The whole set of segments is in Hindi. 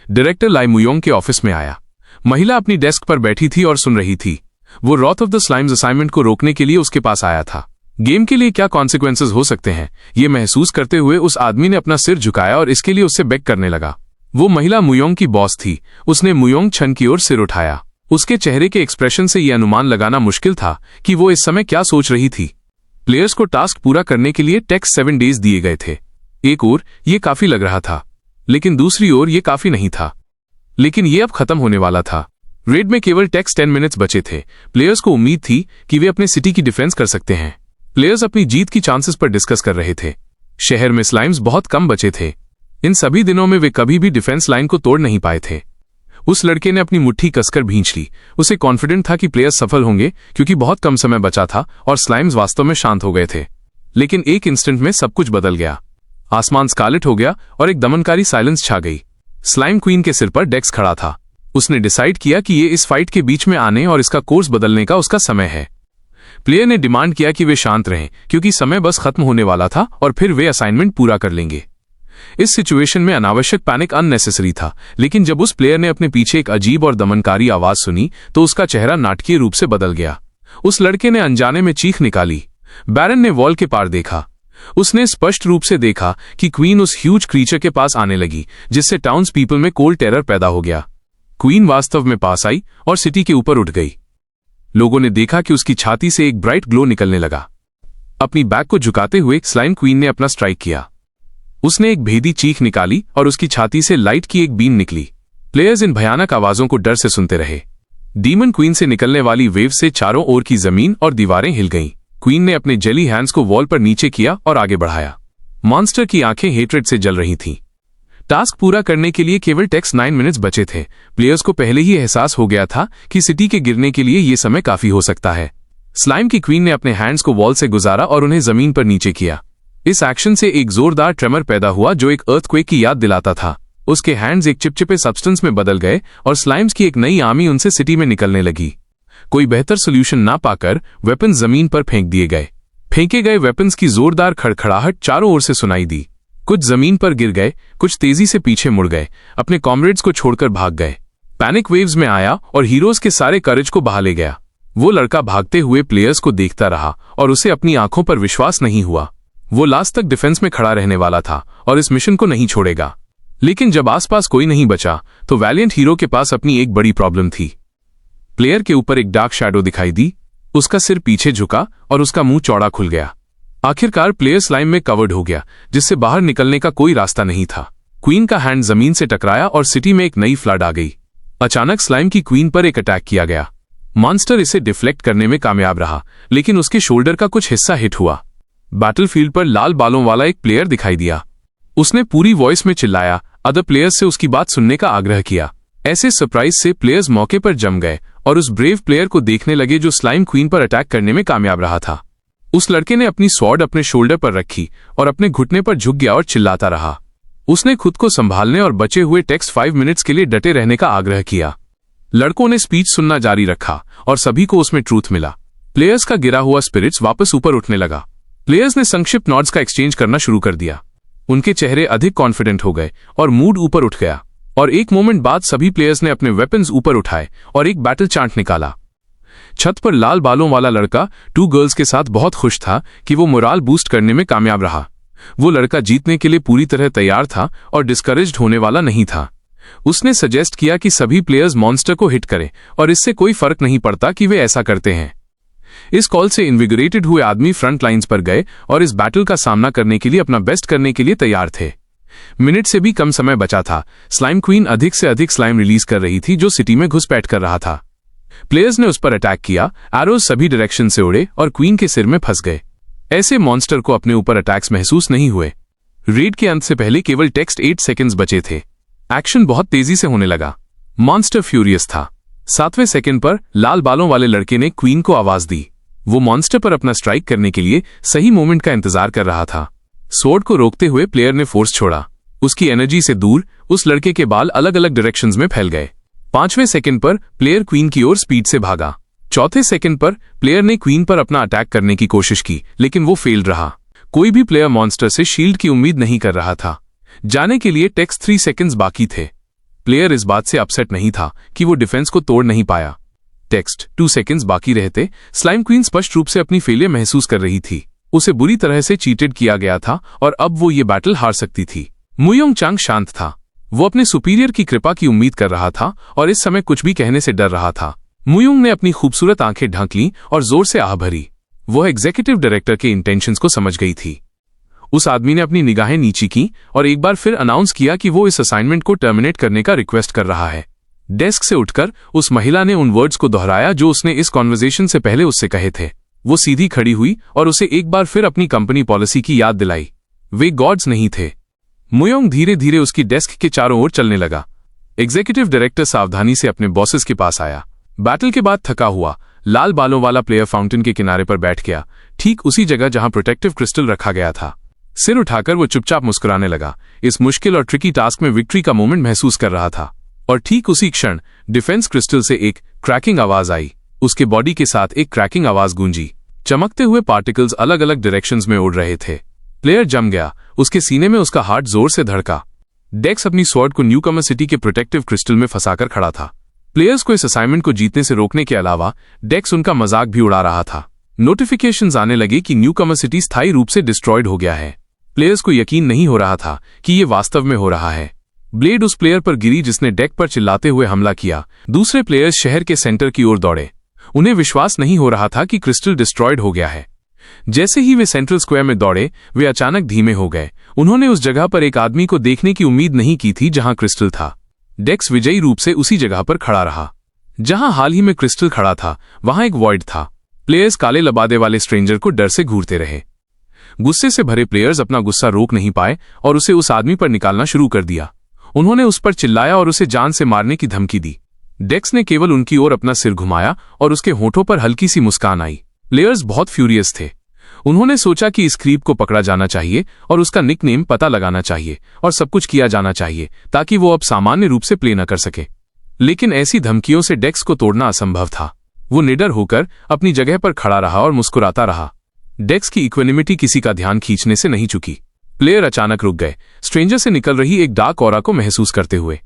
डायरेक्टर लाई मुयोंग के ऑफिस में आया। महिला अपनी डेस्क पर बैठी थी और सुन रही थी। वो रॉथ ऑफ द स्लाइम्स असाइनमेंट को रोकने के लिए उसके पास आया था। गेम के लिए क्या कॉन्सिक्वेंसेस हो सकते हैं, ये महसूस करते हुए उस आदमी ने अपना सिर झुकाया और इसके लिए उससे बेग करने लगा। वो महिला मुयोंग की बॉस थी। उसने मुयोंग छन की ओर सिर उठाया। उसके चेहरे के एक्सप्रेशन से यह अनुमान लगाना मुश्किल था कि वो इस समय क्या सोच रही थी। प्लेयर्स को टास्क पूरा करने के लिए टेक्स्ट 7 डेज दिए गए थे। एक ओर ये काफी लग रहा था, लेकिन दूसरी ओर ये काफी नहीं था। लेकिन ये अब खत्म होने वाला था। रेड में केवल टेक्स्ट 10 मिनट्स बचे थे। प्लेयर्स को उम्मीद थी कि वे अपने सिटी की डिफेंस कर सकते हैं। प्लेयर्स अपनी जीत की चांसेस पर डिस्कस कर रहे थे। शहर में स्लाइम्स बहुत कम बचे थे। इन सभी दिनों में वे कभी भी डिफेंस लाइन को तोड़ नहीं पाए थे। उस लड़के ने अपनी मुट्ठी कसकर भींच ली। उसे कॉन्फिडेंट था कि प्लेयर्स सफल होंगे क्योंकि बहुत कम समय बचा था और स्लाइम्स वास्तव में शांत हो गए थे। लेकिन एक इंस्टेंट में सब कुछ बदल गया। आसमान स्कारलेट हो गया और एक दमनकारी साइलेंस छा गई। स्लाइम क्वीन के सिर पर डेक्स खड़ा था। उसने डिसाइड किया कि ये इस फाइट के बीच में आने और इसका कोर्स बदलने का उसका समय है। प्लेयर ने डिमांड किया कि वे शांत रहें क्योंकि समय बस खत्म होने वाला था और फिर वे असाइनमेंट पूरा कर लेंगे। इस सिचुएशन में अनावश्यक पैनिक अननेसेसरी था, लेकिन जब उस प्लेयर ने अपने पीछे एक अजीब और दमनकारी आवाज सुनी तो उसका चेहरा नाटकीय रूप से बदल गया। उस लड़के ने अनजाने में चीख निकाली। बैरन ने वॉल के पार देखा। उसने स्पष्ट रूप से देखा कि क्वीन उस ह्यूज क्रीचर के पास आने लगी, जिससे टाउन्स पीपल में कोल्ड टेरर पैदा हो गया। क्वीन वास्तव में पास आई और सिटी के ऊपर उठ गई। लोगों ने देखा कि उसकी छाती से एक ब्राइट ग्लो निकलने लगा। अपनी बैक को झुकाते हुए स्लाइम क्वीन ने अपना स्ट्राइक किया। उसने एक भेदी चीख निकाली और उसकी छाती से लाइट की एक बीम निकली। प्लेयर्स इन भयानक आवाजों को डर से सुनते रहे। डीमन क्वीन से निकलने वाली वेव से चारों ओर की जमीन और दीवारें हिल गईं। क्वीन ने अपने जेली हैंड्स को वॉल पर नीचे किया और आगे बढ़ाया। मॉन्स्टर की आंखें हेट्रेड से जल रही थीं। टास्क पूरा करने के लिए केवल टेक्स्ट 9 मिनट्स बचे थे। प्लेयर्स को पहले ही एहसास हो गया था कि सिटी के गिरने के लिए यह समय काफी हो सकता है। स्लाइम की क्वीन ने अपने हैंड्स को वॉल से गुजारा और उन्हें जमीन पर नीचे किया। इस एक्शन से एक जोरदार ट्रेमर पैदा हुआ जो एक अर्थक्वेक की याद दिलाता था। उसके हैंड्स एक चिपचिपे सब्सटेंस में बदल गए और स्लाइम्स की एक नई आर्मी उनसे सिटी में निकलने लगी। कोई बेहतर सोल्यूशन ना पाकर वेपन्स जमीन पर फेंक दिए गए। फेंके गए वेपन्स की जोरदार खड़खड़ाहट चारों ओर से सुनाई दी। कुछ जमीन पर गिर गए, कुछ तेजी से पीछे मुड़ गए, अपने कॉमरेड्स को छोड़कर भाग गए। पैनिक वेव्स में आया और हीरोज के सारे करेज को बहा ले गया। वो लड़का भागते हुए प्लेयर्स को देखता रहा और उसे अपनी आंखों पर विश्वास नहीं हुआ। वो लास्ट तक डिफेंस में खड़ा रहने वाला था और इस मिशन को नहीं छोड़ेगा। लेकिन जब आसपास कोई नहीं बचा तो वैलियंट हीरो के पास अपनी एक बड़ी प्रॉब्लम थी। प्लेयर के ऊपर एक डार्क शैडो दिखाई दी। उसका सिर पीछे झुका और उसका मुंह चौड़ा खुल गया। आखिरकार प्लेयर स्लाइम में कवर्ड हो गया, जिससे बाहर निकलने का कोई रास्ता नहीं था। क्वीन का हैंड जमीन से टकराया और सिटी में एक नई फ्लड आ गई। अचानक स्लाइम की क्वीन पर एक अटैक किया गया। मॉन्स्टर इसे डिफ्लेक्ट करने में कामयाब रहा, लेकिन उसके शोल्डर का कुछ हिस्सा हिट हुआ। बैटलफील्ड पर लाल बालों वाला एक प्लेयर दिखाई दिया। उसने पूरी वॉइस में चिल्लाया, अदर प्लेयर्स से उसकी बात सुनने का आग्रह किया। ऐसे सरप्राइज से प्लेयर्स मौके पर जम गए और उस ब्रेव प्लेयर को देखने लगे जो स्लाइम क्वीन पर अटैक करने में कामयाब रहा था। उस लड़के ने अपनी स्वॉर्ड अपने शोल्डर पर रखी और अपने घुटने पर झुक गया और चिल्लाता रहा। उसने खुद को संभालने और बचे हुए टेक्स्ट 5 मिनट्स के लिए डटे रहने का आग्रह किया। लड़कों ने स्पीच सुनना जारी रखा और सभी को उसमें ट्रूथ मिला। प्लेयर्स का गिरा हुआ स्पिरिट्स वापस ऊपर उठने लगा। प्लेयर्स ने संक्षिप्त नॉड्स का एक्सचेंज करना शुरू कर दिया। उनके चेहरे अधिक कॉन्फिडेंट हो गए और मूड ऊपर उठ गया। और एक मोमेंट बाद सभी प्लेयर्स ने अपने वेपन्स ऊपर उठाए और एक बैटल चांट निकाला। छत पर लाल बालों वाला लड़का 2 गर्ल्स के साथ बहुत खुश था कि वो मोराल बूस्ट करने में कामयाब रहा। वो लड़का जीतने के लिए पूरी तरह तैयार था और डिस्करेज्ड होने वाला नहीं था। उसने सजेस्ट किया कि सभी प्लेयर्स मॉन्स्टर को हिट करें और इससे कोई फर्क नहीं पड़ता कि वे ऐसा करते हैं। इस कॉल से इन्विगोरेटेड हुए आदमी फ्रंट लाइंस पर गए और इस बैटल का सामना करने के लिए अपना बेस्ट करने के लिए तैयार थे। मिनट से भी कम समय बचा था। स्लाइम क्वीन अधिक से अधिक स्लाइम रिलीज कर रही थी जो सिटी में घुसपैठ कर रहा था। प्लेयर्स ने उस पर अटैक किया। एरोज सभी डायरेक्शन से उड़े और क्वीन के सिर में फंस गए। ऐसे मॉन्स्टर को अपने ऊपर अटैक्स महसूस नहीं हुए। रेड के अंत से पहले केवल टेक्स्ट 8 सेकंड्स बचे थे। एक्शन बहुत तेजी से होने लगा। मॉन्स्टर फ्यूरियस था। 7वें सेकंड पर लाल बालों वाले लड़के ने क्वीन को आवाज दी। वो मॉन्स्टर पर अपना स्ट्राइक करने के लिए सही मोमेंट का इंतजार कर रहा था। सोर्ड को रोकते हुए प्लेयर ने फोर्स छोड़ा। उसकी एनर्जी से दूर उस लड़के के बाल अलग अलग डायरेक्शंस में फैल गए। 5वें सेकंड पर प्लेयर क्वीन की ओर स्पीड से भागा। 4थे सेकंड पर प्लेयर ने क्वीन पर अपना अटैक करने की कोशिश की, लेकिन वो फेल्ड रहा। कोई भी प्लेयर मॉन्स्टर से शील्ड की उम्मीद नहीं कर रहा था। जाने के लिए टेक्स्ट 3 सेकंड्स बाकी थे। प्लेयर इस बात से अपसेट नहीं था कि वो डिफेंस को तोड़ नहीं पाया। टेक्स्ट 2 सेकंड्स बाकी रहते स्लाइम क्वीन स्पष्ट रूप से अपनी फेलियर महसूस कर रही थी। उसे बुरी तरह से चीटेड किया गया था और अब वो ये बैटल हार सकती थी। मुयोंग चांग शांत था। वो अपने सुपीरियर की कृपा की उम्मीद कर रहा था और इस समय कुछ भी कहने से डर रहा था। मुयोंग ने अपनी खूबसूरत आंखें ढक लीं और जोर से आह भरी। वो एग्जीक्यूटिव डायरेक्टर के इंटेंशंस को समझ गई थी। उस आदमी ने अपनी निगाहें नीची की और एक बार फिर अनाउंस किया कि वो इस असाइनमेंट को टर्मिनेट करने का रिक्वेस्ट कर रहा है। डेस्क से उठकर उस महिला ने उन वर्ड्स को दोहराया जो उसने इस कॉन्वर्सेशन से पहले उससे कहे थे। वो सीधी खड़ी हुई और उसे एक बार फिर अपनी कंपनी पॉलिसी की याद दिलाई। वे गॉड्स नहीं थे। मुयोंग धीरे धीरे उसकी डेस्क के चारों ओर चलने लगा। एग्जीक्यूटिव डायरेक्टर सावधानी से अपने बॉसेस के पास आया। बैटल के बाद थका हुआ लाल बालों वाला प्लेयर फाउंटेन के किनारे पर बैठ गया, ठीक उसी जगह जहां प्रोटेक्टिव क्रिस्टल रखा गया था। सिर उठाकर वो चुपचाप मुस्कुराने लगा। इस मुश्किल और ट्रिकी टास्क में विक्ट्री का मोमेंट महसूस कर रहा था। और ठीक उसी क्षण डिफेंस क्रिस्टल से एक क्रैकिंग आवाज आई। उसके बॉडी के साथ एक क्रैकिंग आवाज गूंजी। चमकते हुए पार्टिकल्स अलग अलग डायरेक्शंस में उड़ रहे थे। प्लेयर जम गया। उसके सीने में उसका हार्ट जोर से धड़का। डेक्स अपनी स्वॉर्ड को न्यूकमर सिटी के प्रोटेक्टिव क्रिस्टल में फंसाकर खड़ा था। प्लेयर्स को इस असाइनमेंट को जीतने से रोकने के अलावा डेक्स उनका मजाक भी उड़ा रहा था। नोटिफिकेशंस आने लगे कि न्यूकमर सिटी स्थायी रूप से डिस्ट्रॉयड हो गया है। प्लेयर्स को यकीन नहीं हो रहा था कि ये वास्तव में हो रहा है। ब्लेड उस प्लेयर पर गिरी जिसने डेक पर चिल्लाते हुए हमला किया। दूसरे प्लेयर्स शहर के सेंटर की ओर दौड़े। उन्हें विश्वास नहीं हो रहा था कि क्रिस्टल डिस्ट्रॉयड हो गया है। जैसे ही वे सेंट्रल स्क्वायर में दौड़े, वे अचानक धीमे हो गए। उन्होंने उस जगह पर एक आदमी को देखने की उम्मीद नहीं की थी जहां क्रिस्टल था। डेक्स विजयी रूप से उसी जगह पर खड़ा रहा जहां हाल ही में क्रिस्टल खड़ा था। वहां एक वॉइड था। प्लेयर्स काले लबादे वाले स्ट्रेंजर को डर से घूरते रहे। गुस्से से भरे प्लेयर्स अपना गुस्सा रोक नहीं पाए और उसे उस आदमी पर निकालना शुरू कर दिया। उन्होंने उस पर चिल्लाया और उसे जान से मारने की धमकी दी। डेक्स ने केवल उनकी ओर अपना सिर घुमाया और उसके होठों पर हल्की सी मुस्कान आई। प्लेयर्स बहुत फ्यूरियस थे। उन्होंने सोचा कि इस क्रीप को पकड़ा जाना चाहिए और उसका निकनेम पता लगाना चाहिए और सब कुछ किया जाना चाहिए ताकि वो अब सामान्य रूप से प्ले न कर सके। लेकिन ऐसी धमकियों से डेक्स को तोड़ना असंभव था। वो निडर होकर अपनी जगह पर खड़ा रहा और मुस्कुराता रहा। डेक्स की इक्वेनिमिटी किसी का ध्यान खींचने से नहीं चुकी। प्लेयर अचानक रुक गए, स्ट्रेंजर से निकल रही एक डार्क ऑरा को महसूस करते हुए।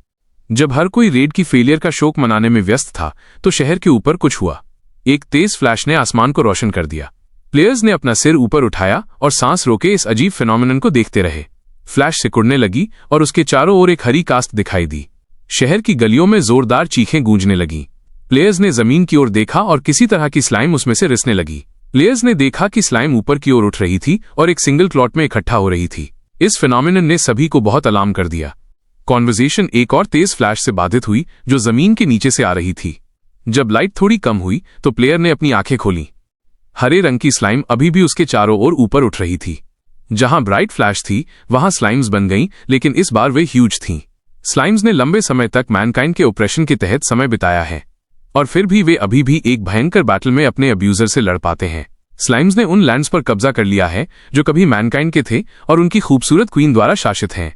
जब हर कोई रेड की फेलियर का शोक मनाने में व्यस्त था तो शहर के ऊपर कुछ हुआ। एक तेज फ्लैश ने आसमान को रोशन कर दिया। प्लेयर्स ने अपना सिर ऊपर उठाया और सांस रोके इस अजीब फिनोमिनन को देखते रहे। फ्लैश सिकुड़ने लगी और उसके चारों ओर एक हरी कास्ट दिखाई दी। शहर की गलियों में जोरदार चीखें गूंजने लगीं। प्लेयर्स ने जमीन की ओर देखा और किसी तरह की स्लाइम उसमें से रिसने लगी। प्लेयर्स ने देखा कि स्लाइम ऊपर की ओर उठ रही थी और एक सिंगल क्लॉट में इकट्ठा हो रही थी। इस फिनोमिनन ने सभी को बहुत अलार्म कर दिया। कॉन्वर्सेशन एक और तेज फ्लैश से बाधित हुई जो जमीन के नीचे से आ रही थी। जब लाइट थोड़ी कम हुई तो प्लेयर ने अपनी आंखें खोलीं। हरे रंग की स्लाइम अभी भी उसके चारों ओर ऊपर उठ रही थी। जहां ब्राइट फ्लैश थी वहां स्लाइम्स बन गईं, लेकिन इस बार वे ह्यूज थीं। स्लाइम्स ने लंबे समय तक मैनकाइंड के ऑपरेशन के तहत समय बिताया है और फिर भी वे अभी भी एक भयंकर बैटल में अपने अब्यूजर से लड़ पाते हैं। स्लाइम्स ने उन लैंड्स पर कब्जा कर लिया है जो कभी मैनकाइंड के थे और उनकी खूबसूरत क्वीन द्वारा शासित हैं।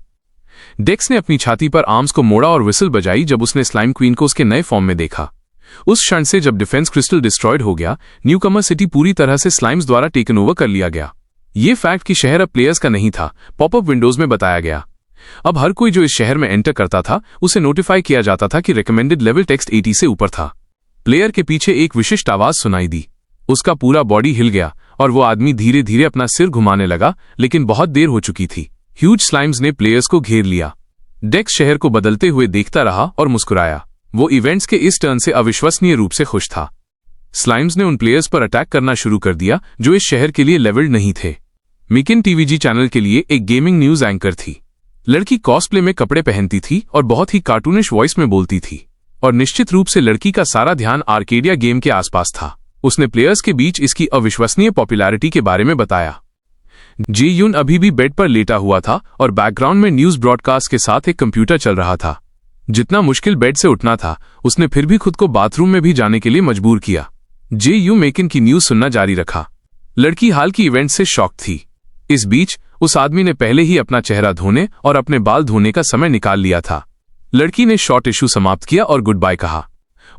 डेक्स ने अपनी छाती पर आर्म्स को मोड़ा और विसल बजाई जब उसने स्लाइम क्वीन को उसके नए फॉर्म में देखा। उस क्षण से जब डिफेंस क्रिस्टल डिस्ट्रॉयड हो गया, न्यूकमर सिटी पूरी तरह से स्लाइम्स द्वारा टेकन ओवर कर लिया गया। ये फैक्ट कि शहर अब प्लेयर्स का नहीं था पॉपअप विंडोज में बताया गया। अब हर कोई जो इस शहर में एंटर करता था उसे नोटिफाई किया जाता था कि रिकमेंडेड लेवल टेक्स्ट 80 से ऊपर था। प्लेयर के पीछे एक विशिष्ट आवाज सुनाई दी। उसका पूरा बॉडी हिल गया और वो आदमी धीरे धीरे अपना सिर घुमाने लगा, लेकिन बहुत देर हो चुकी थी। ह्यूज स्लाइम्स ने प्लेयर्स को घेर लिया। डेक्स शहर को बदलते हुए देखता रहा और मुस्कुराया। वो इवेंट्स के इस टर्न से अविश्वसनीय रूप से खुश था। स्लाइम्स ने उन प्लेयर्स पर अटैक करना शुरू कर दिया जो इस शहर के लिए लेवल्ड नहीं थे। मिकिन टीवीजी चैनल के लिए एक गेमिंग न्यूज एंकर थी। लड़की कॉस्प्ले में कपड़े पहनती थी और बहुत ही कार्टूनिश वॉइस में बोलती थी, और निश्चित रूप से लड़की का सारा ध्यान आर्केडिया गेम के आसपास था। उसने प्लेयर्स के बीच इसकी अविश्वसनीय पॉपुलैरिटी के बारे में बताया। जे यून अभी भी बेड पर लेटा हुआ था और बैकग्राउंड में न्यूज ब्रॉडकास्ट के साथ एक कंप्यूटर चल रहा था। जितना मुश्किल बेड से उठना था, उसने फिर भी खुद को बाथरूम में भी जाने के लिए मजबूर किया। जे यू मेकिन की न्यूज सुनना जारी रखा। लड़की हाल की इवेंट से शॉक थी। इस बीच उस आदमी ने पहले ही अपना चेहरा धोने और अपने बाल धोने का समय निकाल लिया था। लड़की ने शॉर्ट इशू समाप्त किया और गुड बाय कहा।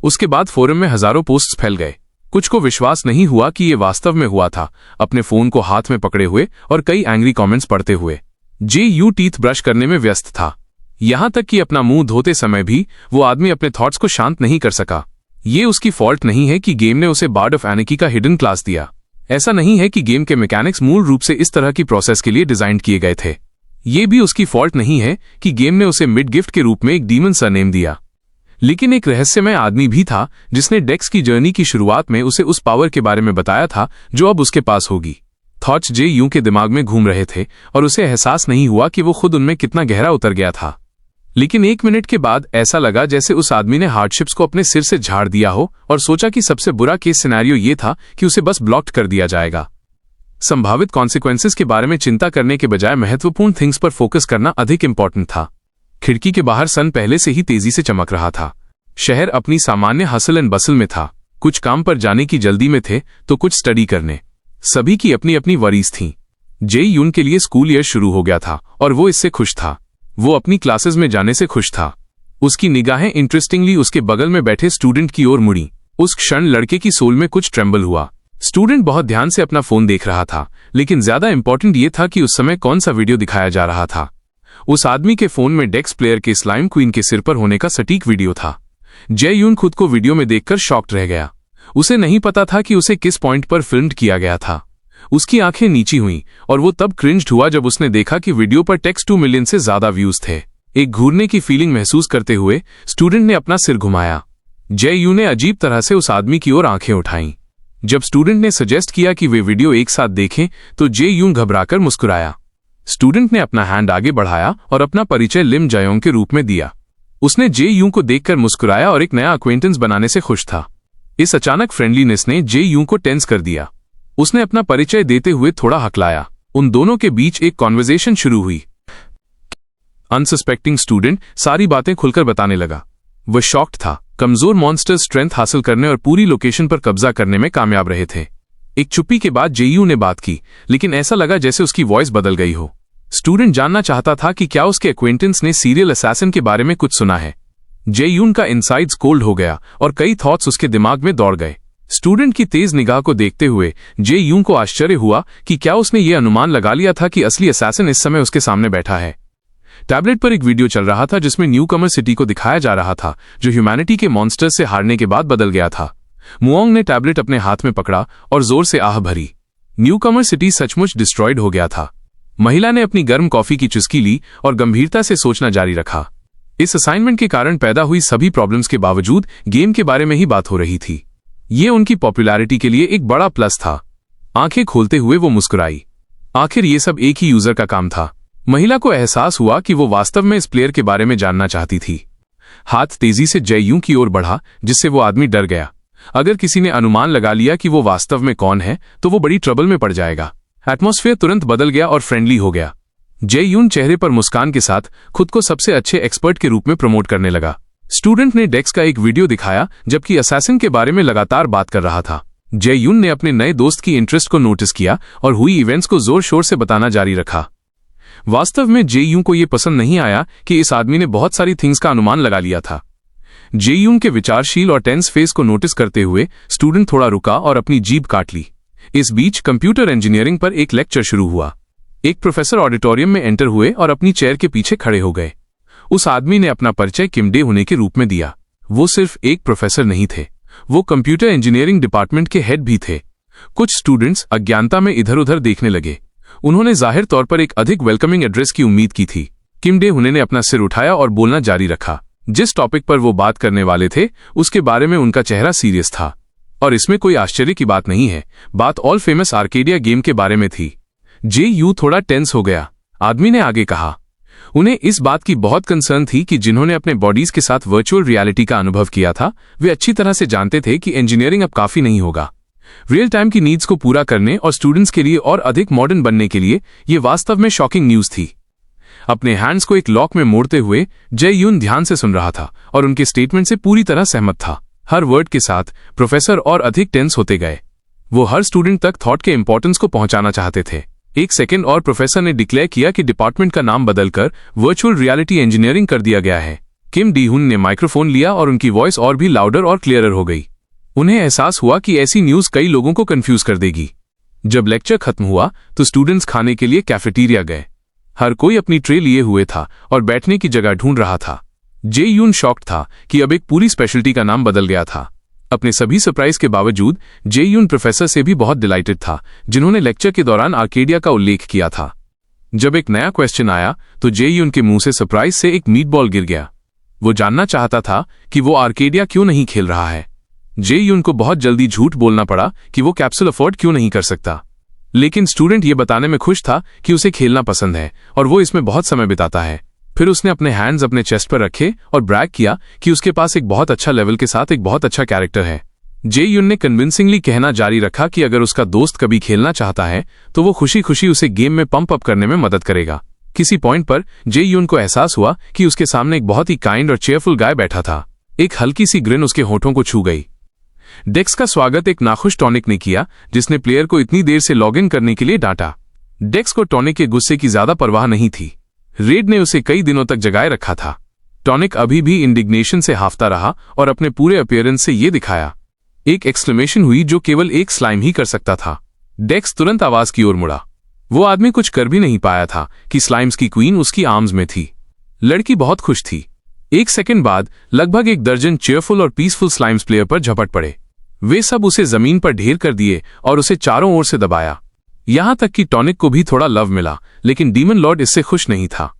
उसके बाद फोरम में हजारों पोस्ट्स फैल गए। कुछ को विश्वास नहीं हुआ कि ये वास्तव में हुआ था, अपने फोन को हाथ में पकड़े हुए और कई एंग्री कमेंट्स पढ़ते हुए। जे यू टीथ ब्रश करने में व्यस्त था। यहां तक कि अपना मुंह धोते समय भी वो आदमी अपने थॉट्स को शांत नहीं कर सका। ये उसकी फॉल्ट नहीं है कि गेम ने उसे बार्ड ऑफ एनार्की का हिडन क्लास दिया। ऐसा नहीं है कि गेम के मैकेनिक्स मूल रूप से इस तरह की प्रोसेस के लिए डिजाइन किए गए थे। ये भी उसकी फॉल्ट नहीं है कि गेम ने उसे मिड गिफ्ट के रूप में एक डीमन सरनेम दिया। लेकिन एक रहस्यमय आदमी भी था जिसने डेक्स की जर्नी की शुरुआत में उसे उस पावर के बारे में बताया था जो अब उसके पास होगी। थॉट्स जे यूं के दिमाग में घूम रहे थे और उसे एहसास नहीं हुआ कि वो खुद उनमें कितना गहरा उतर गया था। लेकिन 1 मिनट के बाद ऐसा लगा जैसे उस आदमी ने हार्डशिप्स को अपने सिर से झाड़ दिया हो और सोचा कि सबसे बुरा केस सिनेरियो ये था कि उसे बस ब्लॉक्ड कर दिया जाएगा। संभावित कॉन्सिक्वेंसेस के बारे में चिंता करने के बजाय महत्वपूर्ण थिंग्स पर फोकस करना अधिक इंपॉर्टेंट था। खिड़की के बाहर सन पहले से ही तेजी से चमक रहा था। शहर अपनी सामान्य हसल एंड बसल में था। कुछ काम पर जाने की जल्दी में थे तो कुछ स्टडी करने। सभी की अपनी अपनी वरीज थीं। जे यून के लिए स्कूल ईयर शुरू हो गया था और वो इससे खुश था। वो अपनी क्लासेस में जाने से खुश था। उसकी निगाहें इंटरेस्टिंगली उसके बगल में बैठे स्टूडेंट की ओर मुड़ी। उस क्षण लड़के की सोल में कुछ ट्रेंबल हुआ। स्टूडेंट बहुत ध्यान से अपना फोन देख रहा था, लेकिन ज्यादा इंपॉर्टेंट ये था कि उस समय कौन सा वीडियो दिखाया जा रहा था। उस आदमी के फोन में डेक्स प्लेयर के स्लाइम क्वीन के सिर पर होने का सटीक वीडियो था। जे यून खुद को वीडियो में देखकर शॉक्ड रह गया। उसे नहीं पता था कि उसे किस पॉइंट पर फिल्म्ड किया गया था। उसकी आंखें नीची हुईं और वो तब क्रिंज्ड हुआ जब उसने देखा कि वीडियो पर टेक्स्ट 2 मिलियन से ज्यादा व्यूज थे। एक घूरने की फीलिंग महसूस करते हुए स्टूडेंट ने अपना सिर घुमाया। जे यू ने अजीब तरह से उस आदमी की ओर आंखें उठाईं। जब स्टूडेंट ने सजेस्ट किया कि वे वीडियो एक साथ देखें तो जे यून घबराकर मुस्कुराया। स्टूडेंट ने अपना हैंड आगे बढ़ाया और अपना परिचय लिम जायोंग के रूप में दिया। उसने जे यूं को देखकर मुस्कुराया और एक नया अक्वेंटेंस बनाने से खुश था। इस अचानक फ्रेंडलीनेस ने जे यूं को टेंस कर दिया। उसने अपना परिचय देते हुए थोड़ा हकलाया। उन दोनों के बीच एक कॉन्वर्सेशन शुरू हुई। अनसस्पेक्टिंग स्टूडेंट सारी बातें खुलकर बताने लगा। वह शॉक्ड था। कमजोर मॉन्स्टर स्ट्रेंथ हासिल करने और पूरी लोकेशन पर कब्जा करने में कामयाब रहे थे। एक चुप्पी के बाद जेयू ने बात की, लेकिन ऐसा लगा जैसे उसकी वॉइस बदल गई हो। स्टूडेंट जानना चाहता था कि क्या उसके एक्वेंटेंस ने सीरियल असैसिन के बारे में कुछ सुना है। जेयून का इनसाइड्स कोल्ड हो गया और कई थॉट्स उसके दिमाग में दौड़ गए। स्टूडेंट की तेज निगाह को देखते हुए जेयून को आश्चर्य हुआ कि क्या उसने ये अनुमान लगा लिया था कि असली असैसिन इस समय उसके सामने बैठा है। टैबलेट पर एक वीडियो चल रहा था जिसमें न्यूकमर सिटी को दिखाया जा रहा था, जो ह्यूमैनिटी के मॉन्स्टर से हारने के बाद बदल गया था। मुओंग ने टैबलेट अपने हाथ में पकड़ा और जोर से आह भरी। न्यूकमर सिटी सचमुच डिस्ट्रॉयड हो गया था। महिला ने अपनी गर्म कॉफी की चुस्की ली और गंभीरता से सोचना जारी रखा। इस असाइनमेंट के कारण पैदा हुई सभी प्रॉब्लम्स के बावजूद गेम के बारे में ही बात हो रही थी। ये उनकी पॉपुलैरिटी के लिए एक बड़ा प्लस था। आंखें खोलते हुए वो मुस्कुराई। आखिर ये सब एक ही यूजर का काम था। महिला को एहसास हुआ कि वो वास्तव में इस प्लेयर के बारे में जानना चाहती थी। हाथ तेजी से जेयूं की ओर बढ़ा, जिससे वो आदमी डर गया। अगर किसी ने अनुमान लगा लिया कि वो वास्तव में कौन है तो वो बड़ी ट्रबल में पड़ जाएगा। एटमॉस्फेयर तुरंत बदल गया और फ्रेंडली हो गया। जेयून चेहरे पर मुस्कान के साथ खुद को सबसे अच्छे एक्सपर्ट के रूप में प्रमोट करने लगा। स्टूडेंट ने डेक्स का एक वीडियो दिखाया जबकि असैसिन के बारे में लगातार बात कर रहा था। जेयून ने अपने नए दोस्त की इंटरेस्ट को नोटिस किया और हुई इवेंट्स को जोर शोर से बताना जारी रखा। वास्तव में जेयून को यह पसंद नहीं आया कि इस आदमी ने बहुत सारी थिंग्स का अनुमान लगा लिया था। जेयून के विचारशील और टेंस फेस को नोटिस करते हुए स्टूडेंट थोड़ा रुका और अपनी जीभ काट ली। इस बीच कंप्यूटर इंजीनियरिंग पर एक लेक्चर शुरू हुआ। एक प्रोफेसर ऑडिटोरियम में एंटर हुए और अपनी चेयर के पीछे खड़े हो गए। उस आदमी ने अपना परिचय किम डे होने के रूप में दिया। वो सिर्फ एक प्रोफेसर नहीं थे, वो कंप्यूटर इंजीनियरिंग डिपार्टमेंट के हेड भी थे। कुछ स्टूडेंट्स अज्ञानता में इधर उधर देखने लगे। उन्होंने जाहिर तौर पर एक अधिक वेलकमिंग एड्रेस की उम्मीद की थी। किम डे होने ने अपना सिर उठाया और बोलना जारी रखा। जिस टॉपिक पर वो बात करने वाले थे उसके बारे में उनका चेहरा सीरियस था। और इसमें कोई आश्चर्य की बात नहीं है, बात ऑल फेमस आर्केडिया गेम के बारे में थी। जेयू थोड़ा टेंस हो गया। आदमी ने आगे कहा, उन्हें इस बात की बहुत कंसर्न थी कि जिन्होंने अपने बॉडीज के साथ वर्चुअल रियलिटी का अनुभव किया था वे अच्छी तरह से जानते थे कि इंजीनियरिंग अब काफी नहीं होगा। रियल टाइम की नीड्स को पूरा करने और स्टूडेंट्स के लिए और अधिक मॉडर्न बनने के लिए ये वास्तव में शॉकिंग न्यूज थी। अपने हैंड्स को एक लॉक में मोड़ते हुए जेयून ध्यान से सुन रहा था और उनके स्टेटमेंट से पूरी तरह सहमत था। हर वर्ड के साथ प्रोफेसर और अधिक टेंस होते गए। वो हर स्टूडेंट तक थॉट के इंपॉर्टेंस को पहुंचाना चाहते थे। एक सेकंड और प्रोफेसर ने डिक्लेयर किया कि डिपार्टमेंट का नाम बदलकर वर्चुअल रियलिटी इंजीनियरिंग कर दिया गया है। किम डी-हुन ने माइक्रोफोन लिया और उनकी वॉइस और भी लाउडर और क्लियरर हो गई। उन्हें एहसास हुआ कि ऐसी न्यूज कई लोगों को कंफ्यूज कर देगी। जब लेक्चर खत्म हुआ तो स्टूडेंट्स खाने के लिए कैफेटेरिया गए। हर कोई अपनी ट्रे लिए हुए था और बैठने की जगह ढूंढ रहा था। जे यून शॉक्ड था कि अब एक पूरी स्पेशलिटी का नाम बदल गया था। अपने सभी सरप्राइज के बावजूद जे यून प्रोफेसर से भी बहुत डिलाइटेड था, जिन्होंने लेक्चर के दौरान आर्केडिया का उल्लेख किया था। जब एक नया क्वेश्चन आया तो जे यून के मुंह से सरप्राइज से एक मीट बॉल गिर गया। वो जानना चाहता था कि वो आर्केडिया क्यों नहीं खेल रहा है। जे यून को बहुत जल्दी झूठ बोलना पड़ा कि वो कैप्सूल अफोर्ड क्यों नहीं कर सकता, लेकिन स्टूडेंट ये बताने में खुश था कि उसे खेलना पसंद है और वो इसमें बहुत समय बिताता है। फिर उसने अपने हैंड्स अपने चेस्ट पर रखे और ब्रैग किया कि उसके पास एक बहुत अच्छा लेवल के साथ एक बहुत अच्छा कैरेक्टर है। जे यून ने कन्विंसिंगली कहना जारी रखा कि अगर उसका दोस्त कभी खेलना चाहता है तो वो खुशी खुशी उसे गेम में पंप अप करने में मदद करेगा। किसी पॉइंट पर जे यून को एहसास हुआ कि उसके सामने एक बहुत ही काइंड और चेयरफुल गाय बैठा था। एक हल्की सी ग्रिन उसके होठों को छू गई। डेक्स का स्वागत एक नाखुश टॉनिक ने किया, जिसने प्लेयर को इतनी देर से लॉग इन करने के लिए डांटा। डेक्स को टॉनिक के गुस्से की ज्यादा परवाह नहीं थी। रेड ने उसे कई दिनों तक जगाए रखा था। टॉनिक अभी भी इंडिग्नेशन से हाफता रहा और अपने पूरे अपीयरेंस से ये दिखाया। एक एक्सक्लेमेशन हुई जो केवल एक स्लाइम ही कर सकता था। डेक्स तुरंत आवाज की ओर मुड़ा। वो आदमी कुछ कर भी नहीं पाया था कि स्लाइम्स की क्वीन उसकी आर्म्स में थी। लड़की बहुत खुश थी। एक सेकंड बाद लगभग एक दर्जन चेयरफुल और पीसफुल स्लाइम्स प्लेयर पर झपट पड़े। वे सब उसे जमीन पर ढेर कर दिए और उसे चारों ओर से दबाया। यहां तक कि टॉनिक को भी थोड़ा लव मिला, लेकिन डीमन लॉर्ड इससे खुश नहीं था।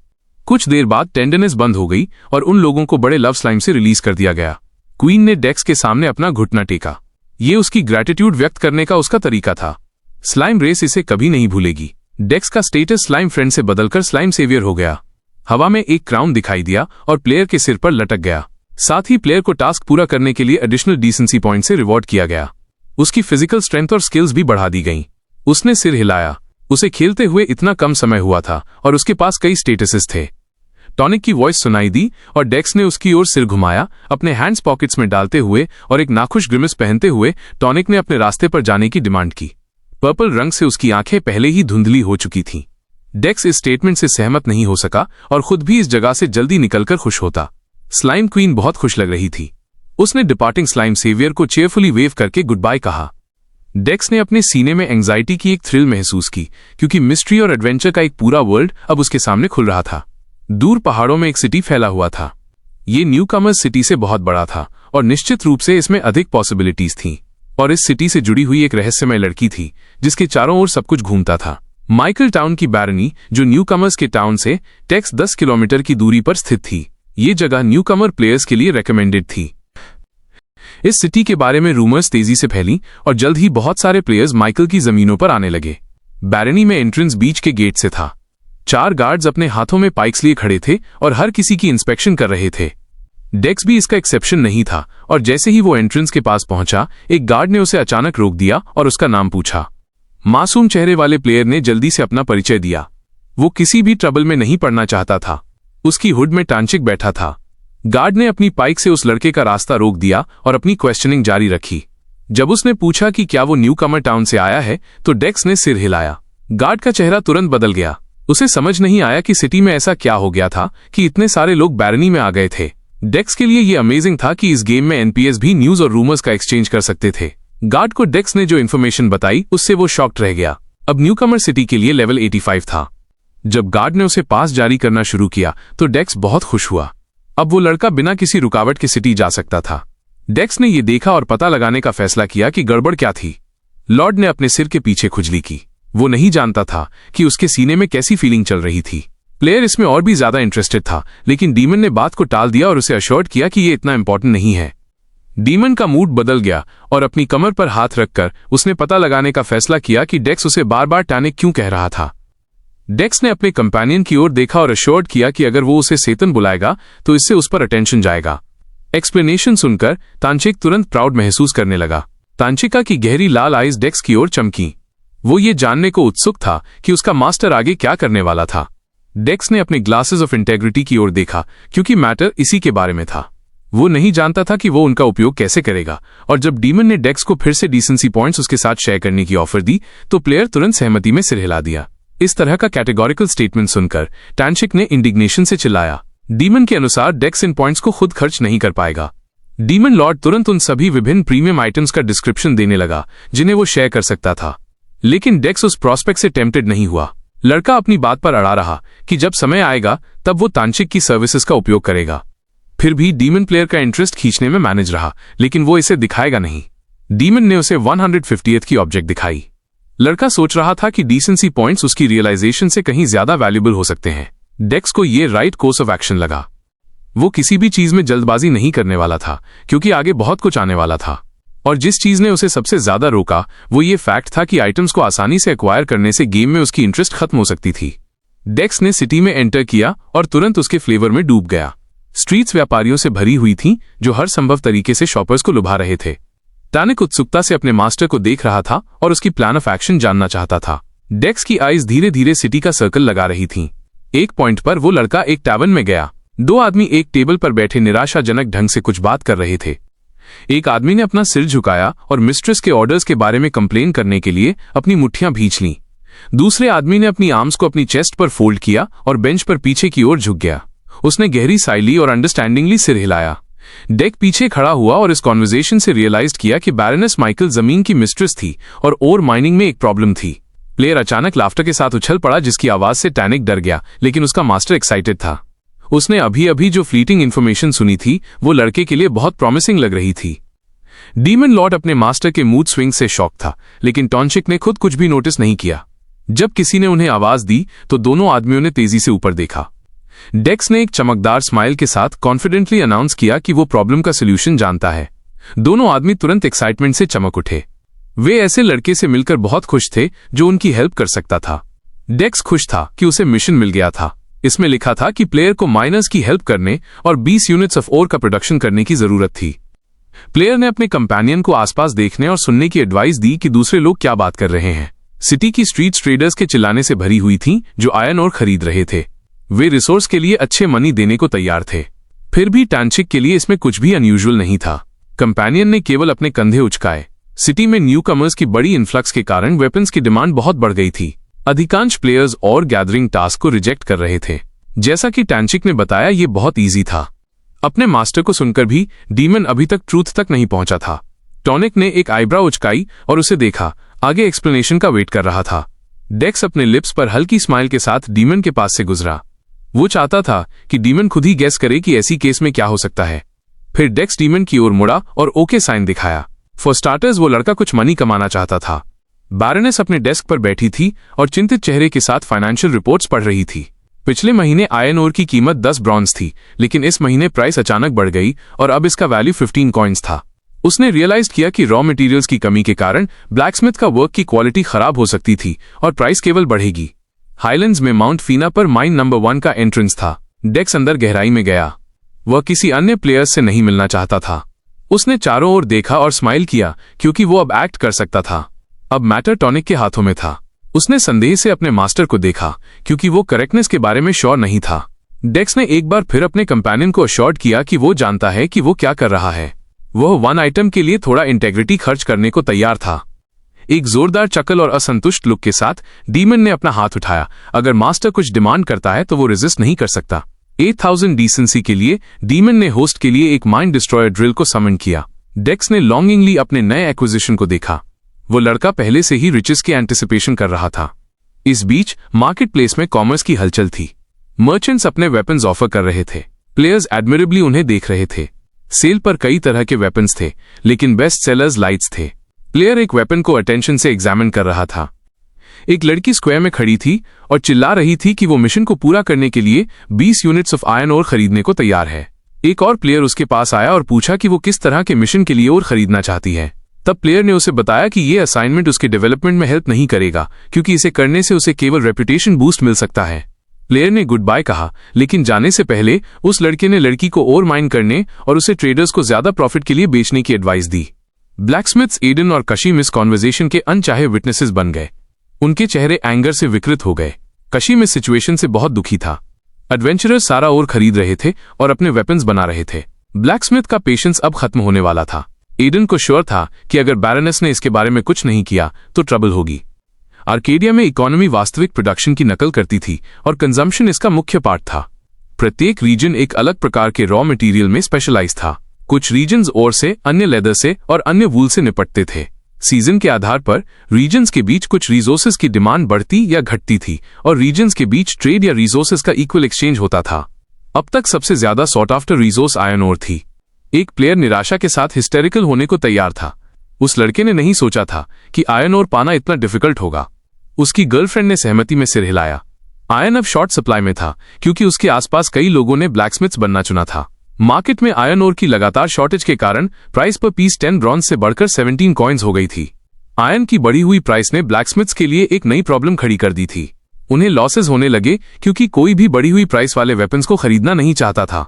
कुछ देर बाद टेंडरनेस बंद हो गई और उन लोगों को बड़े लव स्लाइम से रिलीज कर दिया गया। क्वीन ने डेक्स के सामने अपना घुटना टेका। ये उसकी ग्रैटिट्यूड व्यक्त करने का उसका तरीका था। स्लाइम रेस इसे कभी नहीं भूलेगी। डेक्स का स्टेटस स्लाइम फ्रेंड से बदलकर स्लाइम सेवियर हो गया। हवा में एक क्राउन दिखाई दिया और प्लेयर के सिर पर लटक गया। साथ ही प्लेयर को टास्क पूरा करने के लिए एडिशनल डिसेंसी पॉइंट से रिवॉर्ड किया गया। उसकी फिजिकल स्ट्रेंथ और स्किल्स भी बढ़ा दी गईं। उसने सिर हिलाया। उसे खेलते हुए इतना कम समय हुआ था और उसके पास कई स्टेटसेस थे। टॉनिक की वॉइस सुनाई दी और डेक्स ने उसकी ओर सिर घुमाया, अपने हैंड्स पॉकेट्स में डालते हुए और एक नाखुश ग्रिमिस पहनते हुए टॉनिक ने अपने रास्ते पर जाने की डिमांड की। पर्पल रंग से उसकी आंखें पहले ही धुंधली हो चुकी थीं। डेक्स इस स्टेटमेंट से सहमत नहीं हो सका और खुद भी इस जगह से जल्दी निकलकर खुश होता। स्लाइम क्वीन बहुत खुश लग रही थी। उसने डिपार्टिंग स्लाइम सेवियर को चेयरफुली वेव करके गुड बाय कहा। डेक्स ने अपने सीने में एंग्जाइटी की एक थ्रिल महसूस की, क्योंकि मिस्ट्री और एडवेंचर का एक पूरा वर्ल्ड अब उसके सामने खुल रहा था। दूर पहाड़ों में एक सिटी फैला हुआ था। ये न्यूकमर्स सिटी से बहुत बड़ा था और निश्चित रूप से इसमें अधिक पॉसिबिलिटीज थीं। और इस सिटी से जुड़ी हुई एक रहस्यमय लड़की थी जिसके चारों ओर सब कुछ घूमता था। माइकल टाउन की बैरनी, जो न्यूकमर्स के टाउन से टेक्स 10 किलोमीटर की दूरी पर स्थित थी। ये जगह न्यूकमर प्लेयर्स के लिए रेकमेंडेड थी। इस सिटी के बारे में रूमर्स तेजी से फैली और जल्द ही बहुत सारे प्लेयर्स माइकल की जमीनों पर आने लगे। बैरनी में एंट्रेंस बीच के गेट से था। 4 गार्ड्स अपने हाथों में पाइक्स लिए खड़े थे और हर किसी की इंस्पेक्शन कर रहे थे। डेक्स भी इसका एक्सेप्शन नहीं था और जैसे ही वो एंट्रेंस के पास पहुंचा, एक गार्ड ने उसे अचानक रोक दिया और उसका नाम पूछा। मासूम चेहरे वाले प्लेयर ने जल्दी से अपना परिचय दिया। वो किसी भी ट्रबल में नहीं पड़ना चाहता था। उसकी हुड में टांचिक बैठा था। गार्ड ने अपनी पाइक से उस लड़के का रास्ता रोक दिया और अपनी क्वेश्चनिंग जारी रखी। जब उसने पूछा कि क्या वो न्यूकमर टाउन से आया है, तो डेक्स ने सिर हिलाया। गार्ड का चेहरा तुरंत बदल गया। उसे समझ नहीं आया कि सिटी में ऐसा क्या हो गया था कि इतने सारे लोग बैरनी में आ गए थे। डेक्स के लिए ये अमेजिंग था कि इस गेम में एनपीएस भी न्यूज और रूमर्स का एक्सचेंज कर सकते थे। गार्ड को डेक्स ने जो इन्फॉर्मेशन बताई उससे वो शॉक्ड रह गया। अब न्यूकमर सिटी के लिए लेवल 85 था। जब गार्ड ने उसे पास जारी करना शुरू किया तो डेक्स बहुत खुश हुआ। अब वो लड़का बिना किसी रुकावट के सिटी जा सकता था। डेक्स ने ये देखा और पता लगाने का फैसला किया कि गड़बड़ क्या थी। लॉर्ड ने अपने सिर के पीछे खुजली की। वो नहीं जानता था कि उसके सीने में कैसी फीलिंग चल रही थी। प्लेयर इसमें और भी ज्यादा इंटरेस्टेड था, लेकिन डीमन ने बात को टाल दिया और उसे अश्योर्ड किया कि ये इतना इंपॉर्टेंट नहीं है। डीमन का मूड बदल गया और अपनी कमर पर हाथ रखकर उसने पता लगाने का फैसला किया कि डेक्स उसे बार बार टॉनिक क्यों कह रहा था। डेक्स ने अपने कंपेनियन की ओर देखा और अश्योर्ड किया कि अगर वो उसे सेतन बुलाएगा तो इससे उस पर अटेंशन जाएगा। एक्सप्लेनेशन सुनकर तांचिक तुरंत प्राउड महसूस करने लगा। तांचिका की गहरी लाल आइज डेक्स की ओर चमकी। वो ये जानने को उत्सुक था कि उसका मास्टर आगे क्या करने वाला था। डेक्स ने अपने ग्लासेस ऑफ इंटेग्रिटी की ओर देखा, क्योंकि मैटर इसी के बारे में था। वो नहीं जानता था कि वो उनका उपयोग कैसे करेगा, और जब डीमन ने डेक्स को फिर से डिसेंसी पॉइंट्स उसके साथ शेयर करने की ऑफर दी तो प्लेयर तुरंत सहमति में सिर हिला दिया। इस तरह का कैटेगोरिकल स्टेटमेंट सुनकर टैंशिक ने इंडिग्नेशन से चिल्लाया। डीमन के अनुसार डेक्स इन पॉइंट्स को खुद खर्च नहीं कर पाएगा। डीमन लॉर्ड तुरंत उन सभी विभिन्न प्रीमियम आइटम्स का डिस्क्रिप्शन देने लगा जिन्हें वो शेयर कर सकता था, लेकिन डेक्स उस प्रोस्पेक्ट से टेम्प्टेड नहीं हुआ। लड़का अपनी बात पर अड़ा रहा कि जब समय आएगा तब वो तांत्रिक की सर्विसेज का उपयोग करेगा। फिर भी डीमन प्लेयर का इंटरेस्ट खींचने में मैनेज रहा, लेकिन वो इसे दिखाएगा नहीं। डीमन ने उसे 150th की ऑब्जेक्ट दिखाई। लड़का सोच रहा था कि डिसेंसी पॉइंट्स उसकी रियलाइजेशन से कहीं ज्यादा वैल्यूबल हो सकते हैं। डेक्स को ये राइट कोर्स ऑफ एक्शन लगा। वो किसी भी चीज में जल्दबाजी नहीं करने वाला था, क्योंकि आगे बहुत कुछ आने वाला था। और जिस चीज ने उसे सबसे ज्यादा रोका वो ये फैक्ट था कि आइटम्स को आसानी से एक्वायर करने से गेम में उसकी इंटरेस्ट खत्म हो सकती थी। डेक्स ने सिटी में एंटर किया और तुरंत उसके फ्लेवर में डूब गया। स्ट्रीट्स व्यापारियों से भरी हुई थीं, जो हर संभव तरीके से शॉपर्स को लुभा रहे थे। टॉनिक उत्सुकता से अपने मास्टर को देख रहा था और उसकी प्लान ऑफ एक्शन जानना चाहता था। डेक्स की आइज धीरे धीरे सिटी का सर्कल लगा रही थीं। एक पॉइंट पर वो लड़का एक टैवर्न में गया। दो आदमी एक टेबल पर बैठे निराशाजनक ढंग से कुछ बात कर रहे थे। एक आदमी ने अपना सिर झुकाया और मिस्ट्रेस के ऑर्डर्स के बारे में कंप्लेन करने के लिए अपनी मुट्ठियां भींच लीं। दूसरे आदमी ने अपनी आर्म्स को अपनी चेस्ट पर फोल्ड किया और बेंच पर पीछे की ओर झुक गया। उसने गहरी साई ली और अंडरस्टैंडिंगली सिर हिलाया। डेक पीछे खड़ा हुआ और इस कॉन्वर्सेशन से रियलाइज किया कि बैरोनेस माइकल जमीन की मिस्ट्रेस थी और ओर माइनिंग में एक प्रॉब्लम थी। प्लेयर अचानक लाफ्टर के साथ उछल पड़ा, जिसकी आवाज से टॉनिक डर गया, लेकिन उसका मास्टर एक्साइटेड था। उसने अभी अभी जो फ्लीटिंग इन्फॉर्मेशन सुनी थी वो लड़के के लिए बहुत प्रॉमिसिंग लग रही थी। डीमन लॉर्ड अपने मास्टर के मूड स्विंग से शॉक था, लेकिन टॉन्चिक ने खुद कुछ भी नोटिस नहीं किया। जब किसी ने उन्हें आवाज दी तो दोनों आदमियों ने तेजी से ऊपर देखा। डेक्स ने एक चमकदार स्माइल के साथ कॉन्फिडेंटली अनाउंस किया कि वो प्रॉब्लम का सोल्यूशन जानता है। दोनों आदमी तुरंत एक्साइटमेंट से चमक उठे। वे ऐसे लड़के से मिलकर बहुत खुश थे जो उनकी हेल्प कर सकता था। डेक्स खुश था कि उसे मिशन मिल गया था। इसमें लिखा था कि प्लेयर को माइनर्स की हेल्प करने और 20 यूनिट्स ऑफ ओर का प्रोडक्शन करने की जरूरत थी। प्लेयर ने अपने कंपेनियन को आसपास देखने और सुनने की एडवाइस दी कि दूसरे लोग क्या बात कर रहे हैं। सिटी की स्ट्रीट्स ट्रेडर्स के चिल्लाने से भरी हुई थीं, जो आयरन ओर खरीद रहे थे। वे रिसोर्स के लिए अच्छे मनी देने को तैयार थे। फिर भी टॉन्चिक के लिए इसमें कुछ भी अनयूजुअल नहीं था। कंपेनियन ने केवल अपने कंधे उचकाए। सिटी में न्यू कमर्स की बड़ी इन्फ्लक्स के कारण वेपन्स की डिमांड बहुत बढ़ गई थी। अधिकांश प्लेयर्स और गैदरिंग टास्क को रिजेक्ट कर रहे थे। जैसा कि टॉन्चिक ने बताया, ये बहुत ईजी था। अपने मास्टर को सुनकर भी डीमन अभी तक ट्रूथ तक नहीं पहुंचा था। टॉनिक ने एक आईब्राउ उचकाई और उसे देखा, आगे एक्सप्लेनेशन का वेट कर रहा था। डेक्स अपने लिप्स पर हल्की स्माइल के साथ डीमन के पास से गुजरा। वो चाहता था कि डीमन खुद ही गेस करे कि ऐसी केस में क्या हो सकता है। फिर डेक्स डीमन की ओर मुड़ा और ओके साइन दिखाया। फॉर स्टार्टर्स वो लड़का कुछ मनी कमाना चाहता था। बैरोनेस अपने डेस्क पर बैठी थी और चिंतित चेहरे के साथ फाइनेंशियल रिपोर्ट्स पढ़ रही थी। पिछले महीने आयरन ओर की कीमत 10 ब्रॉन्ज थी, लेकिन इस महीने प्राइस अचानक बढ़ गई और अब इसका वैल्यू 15 कॉइन्स था। उसने रियलाइज किया कि रॉ मटेरियल्स की कमी के कारण ब्लैकस्मिथ का वर्क की क्वालिटी खराब हो सकती थी और प्राइस केवल बढ़ेगी। हाईलैंड्स में माउंट फीना पर माइन नंबर 1 का एंट्रेंस था। डेक्स अंदर गहराई में गया। वह किसी अन्य प्लेयर्स से नहीं मिलना चाहता था। उसने चारों ओर देखा और स्माइल किया, क्योंकि वो अब एक्ट कर सकता था। अब मैटर टॉनिक के हाथों में था। उसने संदेह से अपने मास्टर को देखा, क्योंकि वो करेक्टनेस के बारे में श्योर नहीं था। डेक्स ने एक बार फिर अपने कंपेनियन को अश्योर्ड किया कि वो जानता है कि वो क्या कर रहा है। वह 1 आइटम के लिए थोड़ा इंटेग्रिटी खर्च करने को तैयार था। एक जोरदार चकल और असंतुष्ट लुक के साथ डीमन ने अपना हाथ उठाया। अगर मास्टर कुछ डिमांड करता है तो वो रेजिस्ट नहीं कर सकता। 8000 डिसेंसी के लिए डीमन ने होस्ट के लिए एक माइंड डिस्ट्रॉयर ड्रिल को समन किया। डेक्स ने लॉन्गिंगली अपने नए एक्विजिशन को देखा। वो लड़का पहले से ही रिचेस की एंटिसिपेशन कर रहा था। इस बीच मार्केट प्लेस में कॉमर्स की हलचल थी। मर्चेंट्स अपने वेपन्स ऑफर कर रहे थे। प्लेयर्स एडमिरेबली उन्हें देख रहे थे। सेल पर कई तरह के वेपन्स थे, लेकिन बेस्ट सेलर्स लाइट्स थे। प्लेयर एक वेपन को अटेंशन से एग्जामिन कर रहा था। एक लड़की स्क्वायर में खड़ी थी और चिल्ला रही थी कि वो मिशन को पूरा करने के लिए 20 यूनिट्स ऑफ आयरन ओर खरीदने को तैयार है। एक और प्लेयर उसके पास आया और पूछा कि वो किस तरह के मिशन के लिए और खरीदना चाहती है। तब प्लेयर ने उसे बताया कि ये असाइनमेंट उसके डेवलपमेंट में हेल्प नहीं करेगा, क्योंकि इसे करने से उसे केवल रेपुटेशन बूस्ट मिल सकता है। प्लेयर ने गुड बाय कहा, लेकिन जाने से पहले उस लड़के ने लड़की को और माइन करने और उसे ट्रेडर्स को ज्यादा प्रॉफिट के लिए बेचने की एडवाइस दी। ब्लैकस्मिथ्स एडन और कशीम इस कॉन्वर्सेशन के अनचाहे विटनेसेस बन गए। उनके चेहरे एंगर से विकृत हो गए। कशीम इस सिचुएशन से बहुत दुखी था। एडवेंचरर्स सारा और खरीद रहे थे और अपने वेपन्स बना रहे थे। ब्लैकस्मिथ का पेशेंस अब खत्म होने वाला था। एडन को श्योर था कि अगर बैरोनेस ने इसके बारे में कुछ नहीं किया तो ट्रबल होगी। आर्केडिया में इकोनॉमी वास्तविक प्रोडक्शन की नकल करती थी और कंजम्पशन इसका मुख्य पार्ट था। प्रत्येक रीजन एक अलग प्रकार के रॉ मटेरियल में स्पेशलाइज था। कुछ रीजन्स ओर से, अन्य लेदर से और अन्य वूल से निपटते थे। सीजन के आधार पर रीजन्स के बीच कुछ रिसोर्सेज की डिमांड बढ़ती या घटती थी और रीजन्स के बीच ट्रेड या रिसोर्सेज का इक्वल एक्सचेंज होता था। अब तक सबसे ज्यादा sought after resource iron ore थी। एक प्लेयर निराशा के साथ हिस्टेरिकल होने को तैयार था। उस लड़के ने नहीं सोचा था कि आयरन ओर पाना इतना डिफिकल्ट होगा। उसकी गर्लफ्रेंड ने सहमति में सिर हिलाया। आयरन अब शॉर्ट सप्लाई में था क्योंकि उसके आसपास कई लोगों ने ब्लैकस्मिथ्स बनना चुना था। मार्केट में आयरन ओर की लगातार शॉर्टेज के कारण प्राइस पर पीस 10 ब्रॉन्ज से बढ़कर 17 कॉइन्स हो गई थी। आयरन की बढ़ी हुई प्राइस ने ब्लैकस्मिथ्स के लिए एक नई प्रॉब्लम खड़ी कर दी थी। उन्हें लॉसेज होने लगे क्योंकि कोई भी बढ़ी हुई प्राइस वाले वेपन्स को खरीदना नहीं चाहता था।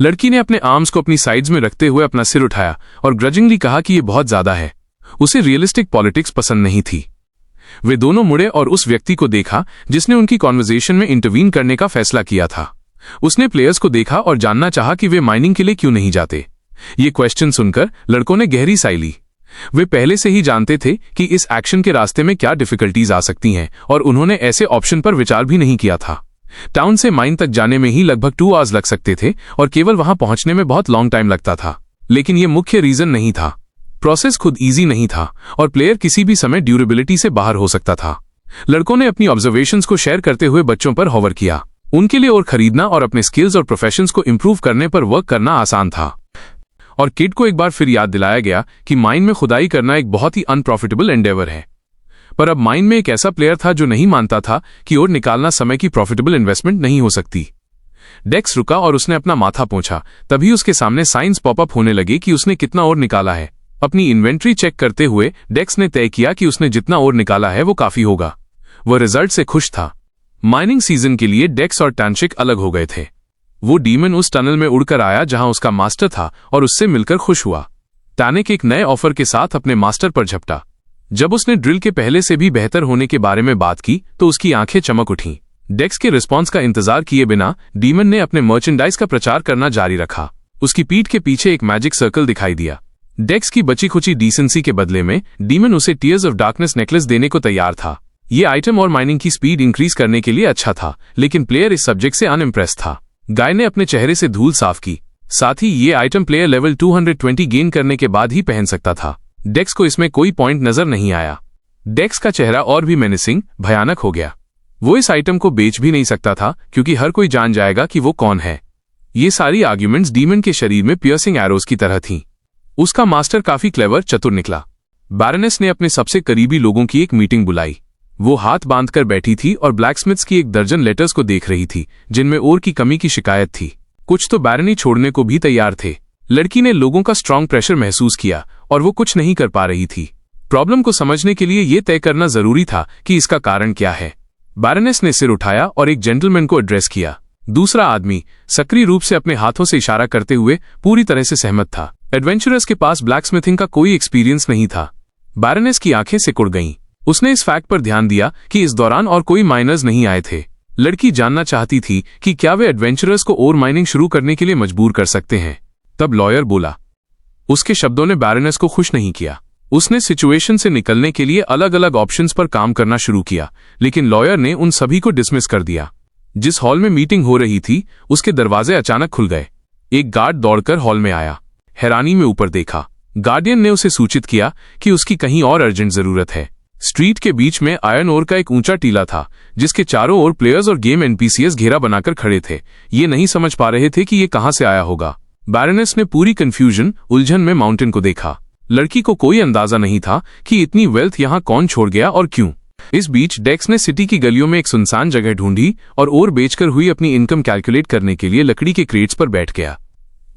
लड़की ने अपने आर्म्स को अपनी साइड्स में रखते हुए अपना सिर उठाया और ग्रजिंगली कहा कि यह बहुत ज्यादा है। उसे रियलिस्टिक पॉलिटिक्स पसंद नहीं थी। वे दोनों मुड़े और उस व्यक्ति को देखा जिसने उनकी कॉन्वर्सेशन में इंटरवीन करने का फैसला किया था। उसने प्लेयर्स को देखा और जानना चाहा कि वे माइनिंग के लिए क्यों नहीं जाते। ये क्वेश्चन सुनकर लड़कों ने गहरी साई ली। वे पहले से ही जानते थे कि इस एक्शन के रास्ते में क्या डिफिकल्टीज आ सकती हैं और उन्होंने ऐसे ऑप्शन पर विचार भी नहीं किया था। टाउन से माइन तक जाने में ही लगभग 2 आवर्स लग सकते थे और केवल वहां पहुंचने में बहुत लॉन्ग टाइम लगता था। लेकिन यह मुख्य रीजन नहीं था। प्रोसेस खुद इजी नहीं था और प्लेयर किसी भी समय ड्यूरेबिलिटी से बाहर हो सकता था। लड़कों ने अपनी ऑब्जर्वेशंस को शेयर करते हुए बच्चों पर हॉवर किया। उनके लिए और खरीदना और अपने स्किल्स और प्रोफेशंस को इंप्रूव करने पर वर्क करना आसान था। और किड को एक बार फिर याद दिलाया गया कि माइन में खुदाई करना एक बहुत ही अनप्रॉफिटेबल एंडेवर है। पर अब माइन में एक ऐसा प्लेयर था जो नहीं मानता था कि और निकालना समय की प्रॉफिटेबल इन्वेस्टमेंट नहीं हो सकती। डेक्स रुका और उसने अपना माथा पोंछा। तभी उसके सामने साइंस पॉपअप होने लगे कि उसने कितना और निकाला है। अपनी इन्वेंट्री चेक करते हुए डेक्स ने तय किया कि उसने जितना और निकाला है वो काफी होगा। वह रिजल्ट से खुश था। माइनिंग सीजन के लिए डेक्स और टैनशिक अलग हो गए थे। वो डीमन उस टनल में उड़कर आया जहां उसका मास्टर था और उससे मिलकर खुश हुआ। टैनिक एक नए ऑफर के साथ अपने मास्टर पर झपटा। जब उसने ड्रिल के पहले से भी बेहतर होने के बारे में बात की तो उसकी आंखें चमक उठीं। डेक्स के रिस्पॉन्स का इंतजार किए बिना डीमन ने अपने मर्चेंडाइज का प्रचार करना जारी रखा। उसकी पीठ के पीछे एक मैजिक सर्कल दिखाई दिया। डेक्स की बची खुची डिसेंसी के बदले में डीमन उसे टीयर्स ऑफ डार्कनेस नेकलेस देने को तैयार था। ये आइटम और माइनिंग की स्पीड इंक्रीज करने के लिए अच्छा था, लेकिन प्लेयर इस सब्जेक्ट से अनइम्प्रेस था। गाय ने अपने चेहरे से धूल साफ की। साथ ही ये आइटम प्लेयर लेवल 220 गेन करने के बाद ही पहन सकता था। डेक्स को इसमें कोई पॉइंट नजर नहीं आया। डेक्स का चेहरा और भी मेनेसिंग, भयानक हो गया। वो इस आइटम को बेच भी नहीं सकता था क्योंकि हर कोई जान जाएगा कि वो कौन है। ये सारी आर्ग्यूमेंट्स डीमन के शरीर में पियर्सिंग एरोज की तरह थीं। उसका मास्टर काफी क्लेवर, चतुर निकला। बैरनेस ने अपने सबसे करीबी लोगों की एक मीटिंग बुलाई। वो हाथ बांधकर बैठी थी और ब्लैकस्मिथ्स की एक दर्जन लेटर्स को देख रही थी जिनमें ओर की कमी की शिकायत थी। कुछ तो बैरनी छोड़ने को भी तैयार थे। लड़की ने लोगों का स्ट्रांग प्रेशर महसूस किया और वो कुछ नहीं कर पा रही थी। प्रॉब्लम को समझने के लिए ये तय करना जरूरी था कि इसका कारण क्या है। बैरनेस ने सिर उठाया और एक जेंटलमैन को एड्रेस किया। दूसरा आदमी सक्रिय रूप से अपने हाथों से इशारा करते हुए पूरी तरह से सहमत था। एडवेंचरर्स के पास ब्लैकस्मिथिंग का कोई एक्सपीरियंस नहीं था। बैरनेस की आंखें सिकुड़ गईं। उसने इस फैक्ट पर ध्यान दिया कि इस दौरान और कोई माइनर्स नहीं आए थे। लड़की जानना चाहती थी कि क्या वे एडवेंचरर्स को और माइनिंग शुरू करने के लिए मजबूर कर सकते हैं। तब लॉयर बोला। उसके शब्दों ने बैरनेस को खुश नहीं किया। उसने सिचुएशन से निकलने के लिए अलग अलग ऑप्शंस पर काम करना शुरू किया, लेकिन लॉयर ने उन सभी को डिसमिस कर दिया। जिस हॉल में मीटिंग हो रही थी उसके दरवाजे अचानक खुल गए। एक गार्ड दौड़कर हॉल में आया। हैरानी में ऊपर देखा। गार्डियन ने उसे सूचित किया कि उसकी कहीं और अर्जेंट जरूरत है। स्ट्रीट के बीच में आयरन ओर का एक ऊंचा टीला था जिसके चारों ओर प्लेयर्स और गेम एनपीसीएस घेरा बनाकर खड़े थे। ये नहीं समझ पा रहे थे कि ये कहां से आया होगा। बैरनेस ने पूरी कंफ्यूजन, उलझन में माउंटेन को देखा। लड़की को कोई अंदाजा नहीं था कि इतनी वेल्थ यहां कौन छोड़ गया और क्यों। इस बीच डेक्स ने सिटी की गलियों में एक सुनसान जगह ढूंढी और ओर बेचकर हुई अपनी इनकम कैलकुलेट करने के लिए लकड़ी के क्रेट्स पर बैठ गया।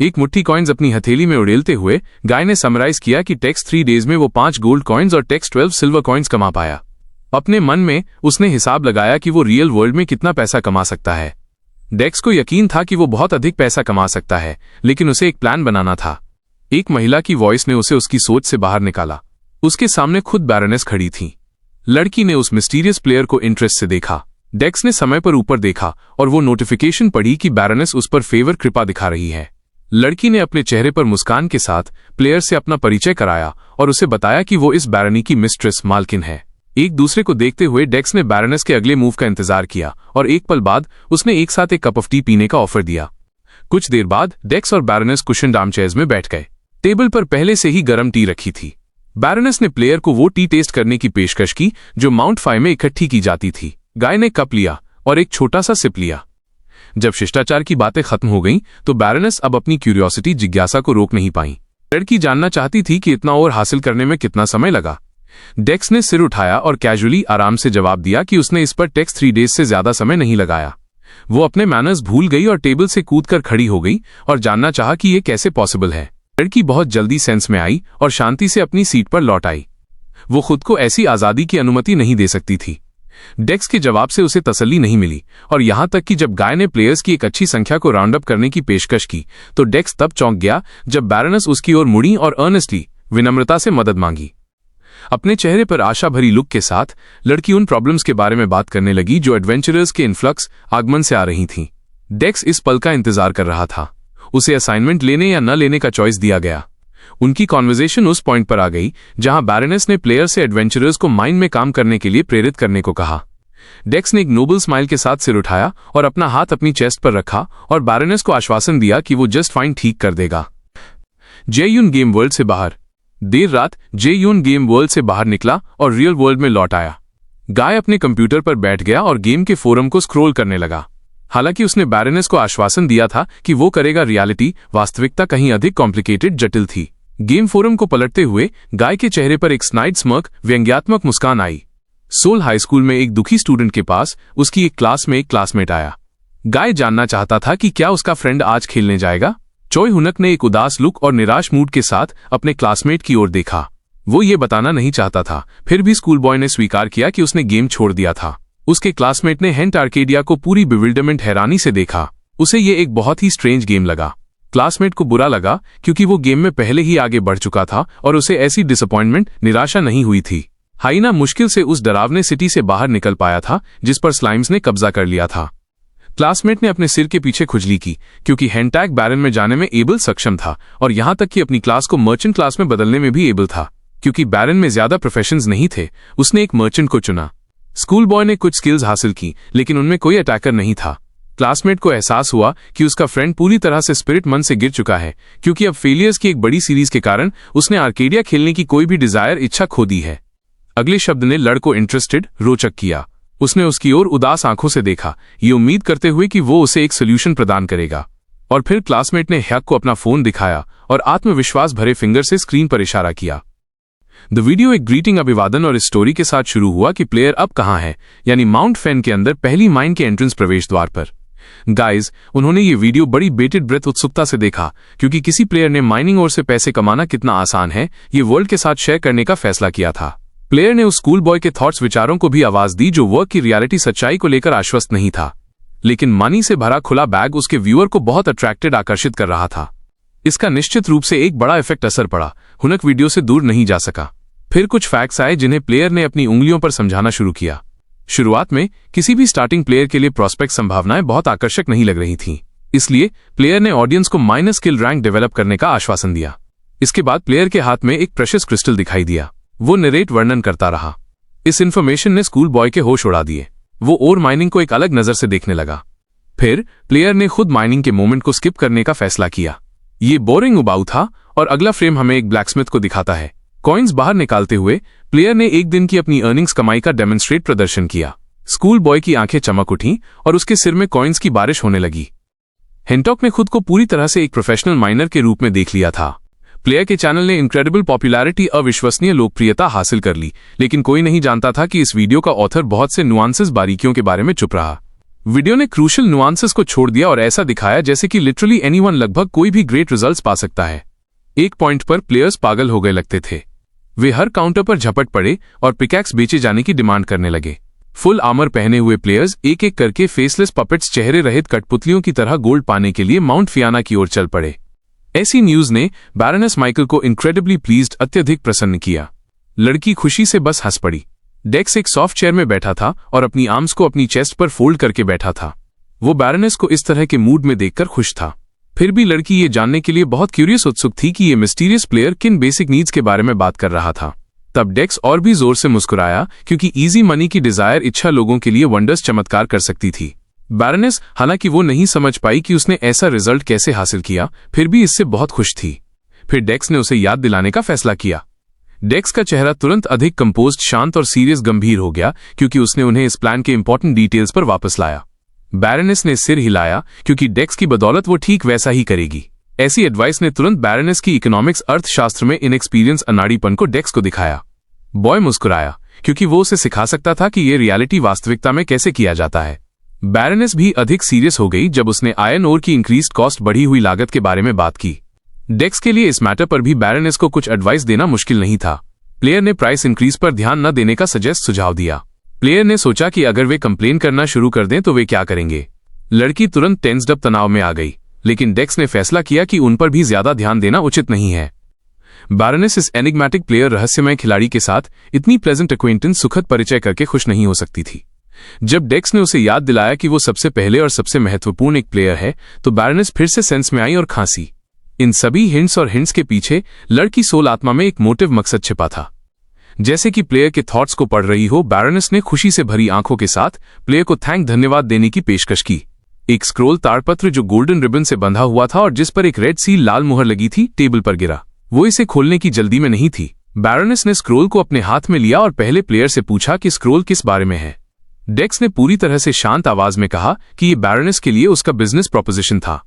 एक मुट्ठी कॉइन्स अपनी हथेली में उड़ेलते हुए गाय ने समराइज किया कि टेक्स 3 डेज में वो 5 गोल्ड कॉइन्स और टेक्स 12 सिल्वर कॉइन्स कमा पाया। अपने मन में उसने हिसाब लगाया कि वो रियल वर्ल्ड में कितना पैसा कमा सकता है। डेक्स को यकीन था कि वो बहुत अधिक पैसा कमा सकता है, लेकिन उसे एक प्लान बनाना था। एक महिला की वॉइस ने उसे उसकी सोच से बाहर निकाला। उसके सामने खुद बैरनेस खड़ी थी। लड़की ने उस मिस्टीरियस प्लेयर को इंटरेस्ट से देखा। डेक्स ने समय पर ऊपर देखा और वो नोटिफिकेशन पढ़ी कि बैरनेस उस पर फेवर कृपा दिखा रही है। लड़की ने अपने चेहरे पर मुस्कान के साथ प्लेयर से अपना परिचय कराया और उसे बताया कि वो इस बैरनी की मिस्ट्रेस मालकिन है। एक दूसरे को देखते हुए डेक्स ने बैरनेस के अगले मूव का इंतजार किया और एक पल बाद उसने एक साथ एक कप ऑफ टी पीने का ऑफर दिया। कुछ देर बाद डेक्स और बैरनेस कुशन्ड आर्मचेयर्स में बैठ गए। टेबल पर पहले से ही गर्म टी रखी थी। बैरोनेस ने प्लेयर को वो टी टेस्ट करने की पेशकश की जो माउंट फाई में इकट्ठी की जाती थी। गाय ने कप लिया और एक छोटा सा सिप लिया। जब शिष्टाचार की बातें खत्म हो गईं, तो बैरोनेस अब अपनी क्यूरियोसिटी जिज्ञासा को रोक नहीं पाई। लड़की जानना चाहती थी कि इतना और हासिल करने में कितना समय लगा। डेक्स ने सिर उठाया और कैजुअली आराम से जवाब दिया कि उसने इस पर टेक्स 3 डेज से ज्यादा समय नहीं लगाया। वो अपने मैनर्स भूल गई और टेबल से कूदकर खड़ी हो गई और जानना चाहा कि ये कैसे पॉसिबल है। लड़की बहुत जल्दी सेंस में आई और शांति से अपनी सीट पर लौट आई। वो खुद को ऐसी आजादी की अनुमति नहीं दे सकती थी। डेक्स के जवाब से उसे तसल्ली नहीं मिली और यहां तक कि जब गाय ने प्लेयर्स की एक अच्छी संख्या को राउंड अप करने की पेशकश की तो डेक्स तब चौंक गया जब बैरोनेस उसकी ओर मुड़ी और अर्नेस्टली विनम्रता से मदद मांगी। अपने चेहरे पर आशा भरी लुक के साथ लड़की उन प्रॉब्लम्स के बारे में बात करने लगी जो एडवेंचरर्स के इन्फ्लक्स आगमन से आ रही थीं। डेक्स इस पल का इंतजार कर रहा था। उसे असाइनमेंट लेने या न लेने का चॉइस दिया गया। उनकी कॉन्वर्सेशन उस पॉइंट पर आ गई जहां बैरोनेस ने प्लेयर से एडवेंचरर्स को माइन में काम करने के लिए प्रेरित करने को कहा। डेक्स ने एक नोबल स्माइल के साथ सिर उठाया और अपना हाथ अपनी चेस्ट पर रखा और बैरोनेस को आश्वासन दिया कि वो जस्ट फाइन ठीक कर देगा। जे-यून गेम वर्ल्ड से बाहर। देर रात जे-यून गेम वर्ल्ड से बाहर निकला और रियल वर्ल्ड में लौट आया। गाय अपने कंप्यूटर पर बैठ गया और गेम के फोरम को स्क्रॉल करने लगा। हालांकि उसने बैरोनेस को आश्वासन दिया था कि वो करेगा, रियलिटी वास्तविकता कहीं अधिक कॉम्प्लिकेटेड जटिल थी। गेम फोरम को पलटते हुए गाय के चेहरे पर एक स्नाइड स्मर्क व्यंग्यात्मक मुस्कान आई। सोल हाई स्कूल में एक दुखी स्टूडेंट के पास उसकी एक क्लास में एक क्लासमेट आया। गाय जानना चाहता था कि क्या उसका फ्रेंड आज खेलने जाएगा। चोय हुनक ने एक उदास लुक और निराश मूड के साथ अपने क्लासमेट की ओर देखा। वो ये बताना नहीं चाहता था, फिर भी स्कूल बॉय ने स्वीकार किया कि उसने गेम छोड़ दिया था। उसके क्लासमेट ने हेंट आर्केडिया को पूरी बिविल्डरमेंट हैरानी से देखा। उसे ये एक बहुत ही स्ट्रेंज गेम लगा। क्लासमेट को बुरा लगा क्योंकि वो गेम में पहले ही आगे बढ़ चुका था और उसे ऐसी डिसअपॉइंटमेंट निराशा नहीं हुई थी। हाइना मुश्किल से उस डरावने सिटी से बाहर निकल पाया था जिस पर स्लाइम्स ने कब्जा कर लिया था। क्लासमेट ने अपने सिर के पीछे खुजली की क्योंकि हेंटैग बैरन में जाने में एबल सक्षम था और यहां तक कि अपनी क्लास को मर्चेंट क्लास में बदलने में भी एबल था। क्योंकि बैरन में ज्यादा प्रोफेशंस नहीं थे, उसने एक मर्चेंट को चुना। स्कूल बॉय ने कुछ स्किल्स हासिल की लेकिन उनमें कोई अटैकर नहीं था। क्लासमेट को एहसास हुआ कि उसका फ्रेंड पूरी तरह से स्पिरिट मन से गिर चुका है क्योंकि अब फेलियर्स की एक बड़ी सीरीज के कारण उसने आर्केडिया खेलने की कोई भी डिजायर इच्छा खो दी है। अगले शब्द ने लड़ को इंटरेस्टेड रोचक किया। उसने उसकी ओर उदास आंखों से देखा, ये उम्मीद करते हुए कि वो उसे एक सोल्यूशन प्रदान करेगा। और फिर क्लासमेट ने हैक को अपना फोन दिखाया और आत्मविश्वास भरे फिंगर से स्क्रीन पर इशारा किया। द वीडियो एक ग्रीटिंग अभिवादन और इस स्टोरी के साथ शुरू हुआ कि प्लेयर अब कहां है, यानी माउंट फेन के अंदर पहली माइन के एंट्रेंस प्रवेश द्वार पर। गाइज, उन्होंने ये वीडियो बड़ी बेटेड ब्रेथ उत्सुकता से देखा क्योंकि किसी प्लेयर ने माइनिंग और से पैसे कमाना कितना आसान है ये वर्ल्ड के साथ शेयर करने का फैसला किया था। प्लेयर ने उस स्कूल बॉय के थॉट्स विचारों को भी आवाज दी जो वर्क की रियलिटी सच्चाई को लेकर आश्वस्त नहीं था, लेकिन मनी से भरा खुला बैग उसके व्यूअर को बहुत अट्रैक्टेड आकर्षित कर रहा था। इसका निश्चित रूप से एक बड़ा इफेक्ट असर पड़ा। हुनक वीडियो से दूर नहीं जा सका। फिर कुछ फैक्ट्स आए जिन्हें प्लेयर ने अपनी उंगलियों पर समझाना शुरू किया। शुरुआत में किसी भी स्टार्टिंग प्लेयर के लिए प्रोस्पेक्ट संभावनाएं बहुत आकर्षक नहीं लग रही थीं, इसलिए प्लेयर ने ऑडियंस को माइनर स्किल रैंक डेवलप करने का आश्वासन दिया। इसके बाद प्लेयर के हाथ में एक प्रेशियस क्रिस्टल दिखाई दिया। वो नरेट वर्णन करता रहा। इस इन्फॉर्मेशन ने स्कूल बॉय के होश उड़ा दिए। वो और माइनिंग को एक अलग नजर से देखने लगा। फिर प्लेयर ने खुद माइनिंग के मोमेंट को स्किप करने का फैसला किया। ये बोरिंग उबाऊ था और अगला फ्रेम हमें एक ब्लैकस्मिथ को दिखाता है। कॉइन्स बाहर निकालते हुए प्लेयर ने एक दिन की अपनी अर्निंग्स कमाई का डेमोन्स्ट्रेट प्रदर्शन किया। स्कूल बॉय की आंखें चमक उठीं और उसके सिर में कॉइन्स की बारिश होने लगी। हेंटॉक ने खुद को पूरी तरह से एक प्रोफेशनल माइनर के रूप में देख लिया था। प्लेयर के चैनल ने इनक्रेडिबल पॉपुलैरिटी, अविश्वसनीय लोकप्रियता हासिल कर ली, लेकिन कोई नहीं जानता था कि इस वीडियो का ऑथर बहुत से नुआंसेस बारीकियों के बारे में चुप रहा। वीडियो ने क्रूशियल नुआंसेस को छोड़ दिया और ऐसा दिखाया जैसे कि लिटरली एनीवन लगभग कोई भी ग्रेट रिजल्ट्स पा सकता है। एक पॉइंट पर प्लेयर्स पागल हो गए लगते थे। वे हर काउंटर पर झपट पड़े और पिकैक्स बेचे जाने की डिमांड करने लगे। फुल आर्मर पहने हुए प्लेयर्स एक एक करके फेसलेस पपेट्स चेहरे रहित कठपुतलियों की तरह गोल्ड पाने के लिए माउंट फियाना की ओर चल पड़े। ऐसी न्यूज ने बैरोनेस माइकल को इनक्रेडिबली प्लीज्ड, अत्यधिक प्रसन्न किया। लड़की खुशी से बस हंस पड़ी। डेक्स एक सॉफ्ट चेयर में बैठा था और अपनी आर्म्स को अपनी चेस्ट पर फोल्ड करके बैठा था। वो बैरोनेस को इस तरह के मूड में देखकर खुश था। फिर भी लड़की ये जानने के लिए बहुत क्यूरियस उत्सुक थी कि ये मिस्टीरियस प्लेयर किन बेसिक नीड्स के बारे में बात कर रहा था। तब डेक्स और भी जोर से मुस्कुराया क्योंकि इजी मनी की डिजायर इच्छा लोगों के लिए वंडर्स चमत्कार कर सकती थी। बैरोनेस, हालांकि वो नहीं समझ पाई कि उसने ऐसा रिजल्ट कैसे हासिल किया, फिर भी इससे बहुत खुश थी। फिर डेक्स ने उसे याद दिलाने का फैसला किया। डेक्स का चेहरा तुरंत अधिक कंपोज्ड, शांत और सीरियस गंभीर हो गया क्योंकि उसने उन्हें इस प्लान के इंपॉर्टेंट डिटेल्स पर वापस लाया। बैरोनेस ने सिर हिलाया क्योंकि डेक्स की बदौलत वो ठीक वैसा ही करेगी। ऐसी एडवाइस ने तुरंत बैरोनेस की इकोनॉमिक्स अर्थशास्त्र में इनएक्सपीरियंस अनाड़ीपन को डेक्स को दिखाया। बॉय मुस्कुराया क्योंकि वो उसे सिखा सकता था कि ये रियलिटी वास्तविकता में कैसे किया जाता है। बैरोनेस भी अधिक सीरियस हो गई जब उसने आयरन ओर की इंक्रीज्ड कॉस्ट, बढ़ी हुई लागत के बारे में बात की। डेक्स के लिए इस मैटर पर भी बैरोनेस को कुछ एडवाइस देना मुश्किल नहीं था। प्लेयर ने प्राइस इंक्रीज पर ध्यान न देने का सुझाव दिया। प्लेयर ने सोचा कि अगर वे कंप्लेन करना शुरू कर दें तो वे क्या करेंगे। लड़की तुरंत टेंस्ड अप तनाव में आ गई, लेकिन डेक्स ने फैसला किया कि उन पर भी ज्यादा ध्यान देना उचित नहीं है। बैरोनेस इस एनिग्मेटिक प्लेयर, रहस्यमय खिलाड़ी के साथ इतनी प्लेजेंट एक्वेंटेंस, सुखद परिचय करके खुश नहीं हो सकती थी। जब डेक्स ने उसे याद दिलाया कि वो सबसे पहले और सबसे महत्वपूर्ण एक प्लेयर है, तो बैरोनेस फिर से सेंस में आई और खांसी। इन सभी हिंट्स और हिंट्स के पीछे लड़की सोल आत्मा में एक मोटिव, मकसद छिपा था। जैसे कि प्लेयर के थॉट्स को पढ़ रही हो, बैरोनेस ने खुशी से भरी आंखों के साथ प्लेयर को धन्यवाद देने की पेशकश की। एक स्क्रोल ताड़पत्र जो गोल्डन रिबन से बंधा हुआ था और जिस पर एक रेड सील, लाल मुहर लगी थी, टेबल पर गिरा। वो इसे खोलने की जल्दी में नहीं थी। बैरोनेस ने स्क्रोल को अपने हाथ में लिया और पहले प्लेयर से पूछा कि स्क्रोल किस बारे में है। डेक्स ने पूरी तरह से शांत आवाज में कहा कि ये बैरोनेस के लिए उसका बिजनेस प्रोपोजिशन था।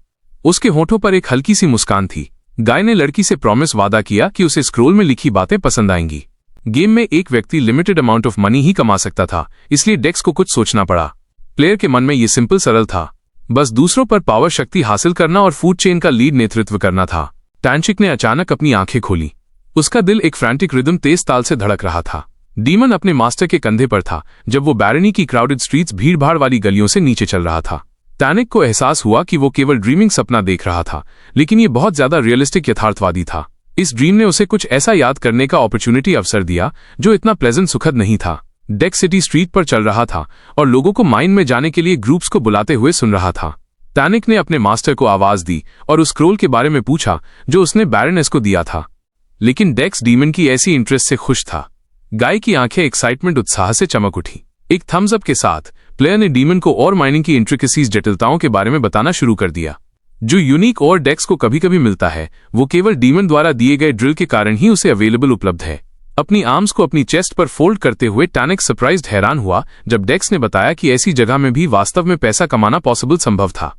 उसके होठों पर एक हल्की सी मुस्कान थी। गाय ने लड़की से प्रॉमिस वादा किया कि उसे स्क्रोल में लिखी बातें पसंद आएंगी। गेम में एक व्यक्ति लिमिटेड अमाउंट ऑफ मनी ही कमा सकता था, इसलिए डेक्स को कुछ सोचना पड़ा। प्लेयर के मन में ये सिंपल, सरल था, बस दूसरों पर पावर शक्ति हासिल करना और फूड चेन का लीड नेतृत्व करना था। टैंचिक ने अचानक अपनी आंखें खोली। उसका दिल एक फ्रैंटिक रिदम, तेज ताल से धड़क रहा था। डीमन अपने मास्टर के कंधे पर था जब वो बैरनी की क्राउडेड स्ट्रीट्स, भीड़भाड़ वाली गलियों से नीचे चल रहा था। टैनिक को एहसास हुआ कि वो केवल ड्रीमिंग सपना देख रहा था, लेकिन ये बहुत ज्यादा रियलिस्टिक, यथार्थवादी था। इस ड्रीम ने उसे कुछ ऐसा याद करने का अपॉर्चुनिटी अवसर दिया जो इतना प्लेजेंट, सुखद नहीं था। डेक्स सिटी स्ट्रीट पर चल रहा था और लोगों को माइन में जाने के लिए ग्रुप्स को बुलाते हुए सुन रहा था। टैनिक ने अपने मास्टर को आवाज दी और उस स्क्रोल के बारे में पूछा जो उसने बैरोनेस को दिया था, लेकिन डेक्स डीमन की ऐसी इंटरेस्ट से खुश था। गाय की आंखें एक्साइटमेंट, उत्साह से चमक उठी। एक थम्स अप के साथ प्लेयर ने डीमन को और माइनिंग की इंट्रिकेसीज, जटिलताओं के बारे में बताना शुरू कर दिया। जो यूनिक और डेक्स को कभी कभी मिलता है, वो केवल डीमन द्वारा दिए गए ड्रिल के कारण ही उसे अवेलेबल उपलब्ध है। अपनी आर्म्स को अपनी चेस्ट पर फोल्ड करते हुए टैनिक सरप्राइज्ड, हैरान हुआ जब डेक्स ने बताया कि ऐसी जगह में भी वास्तव में पैसा कमाना पॉसिबल, संभव था।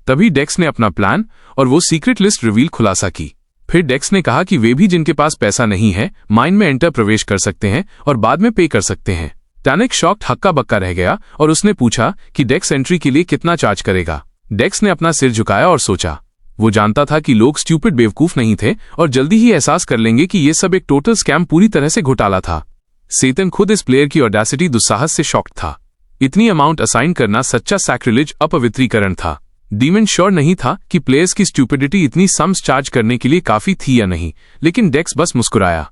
तभी डेक्स ने अपना प्लान और वो सीक्रेट लिस्ट रिवील, खुलासा की। फिर डेक्स ने कहा कि वे भी जिनके पास पैसा नहीं है, माइन में एंटर, प्रवेश कर सकते हैं और बाद में पे कर सकते हैं। टैनिक शॉक्ड, हक्का बक्का रह गया और उसने पूछा कि डेक्स एंट्री के लिए कितना चार्ज करेगा। डेक्स ने अपना सिर झुकाया और सोचा। वो जानता था कि लोग स्टूपिड, बेवकूफ नहीं थे और जल्दी ही एहसास कर लेंगे कि ये सब एक टोटल स्कैम, पूरी तरह से घोटाला था। सेतन खुद इस प्लेयर की ऑडेसिटी, दुस्साहस से शॉक्ड था। इतनी अमाउंट असाइन करना सच्चा सैक्रिलेज, अपवित्रीकरण था। डीमन श्योर नहीं था कि प्लेयर्स की स्टूपिडिटी इतनी सम्स चार्ज करने के लिए काफी थी या नहीं, लेकिन डेक्स बस मुस्कुराया।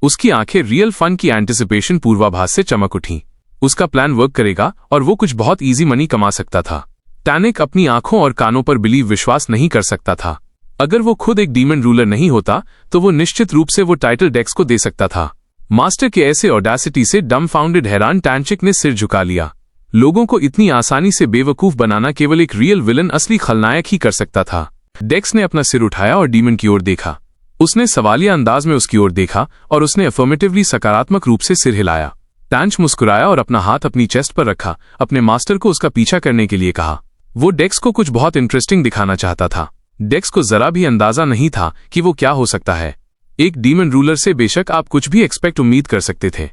उसकी आंखें रियल फन की एंटिसिपेशन, पूर्वाभास से चमक उठीं। उसका प्लान वर्क करेगा और वो कुछ बहुत इजी मनी कमा सकता था। टैनिक अपनी आंखों और कानों पर बिलीव, विश्वास नहीं कर सकता था। अगर वो खुद एक डीमन रूलर नहीं होता तो वो निश्चित रूप से वो टाइटल डेक्स को दे सकता था। मास्टर के ऐसे ऑडेसिटी से डमफाउंडेड, हैरान टैंचिक ने सिर झुका लिया। लोगों को इतनी आसानी से बेवकूफ बनाना केवल एक रियल विलन, असली खलनायक ही कर सकता था। डेक्स ने अपना सिर उठाया और डीमन की ओर देखा। उसने सवालिया अंदाज में उसकी ओर देखा और उसने अफर्मेटिवली, सकारात्मक रूप से सिर हिलाया। टैंच मुस्कुराया और अपना हाथ अपनी चेस्ट पर रखा, अपने मास्टर को उसका पीछा करने के लिए कहा। वो डेक्स को कुछ बहुत इंटरेस्टिंग दिखाना चाहता था। डेक्स को जरा भी अंदाजा नहीं था कि वो क्या हो सकता है। एक डीमन रूलर से बेशक आप कुछ भी उम्मीद कर सकते थे।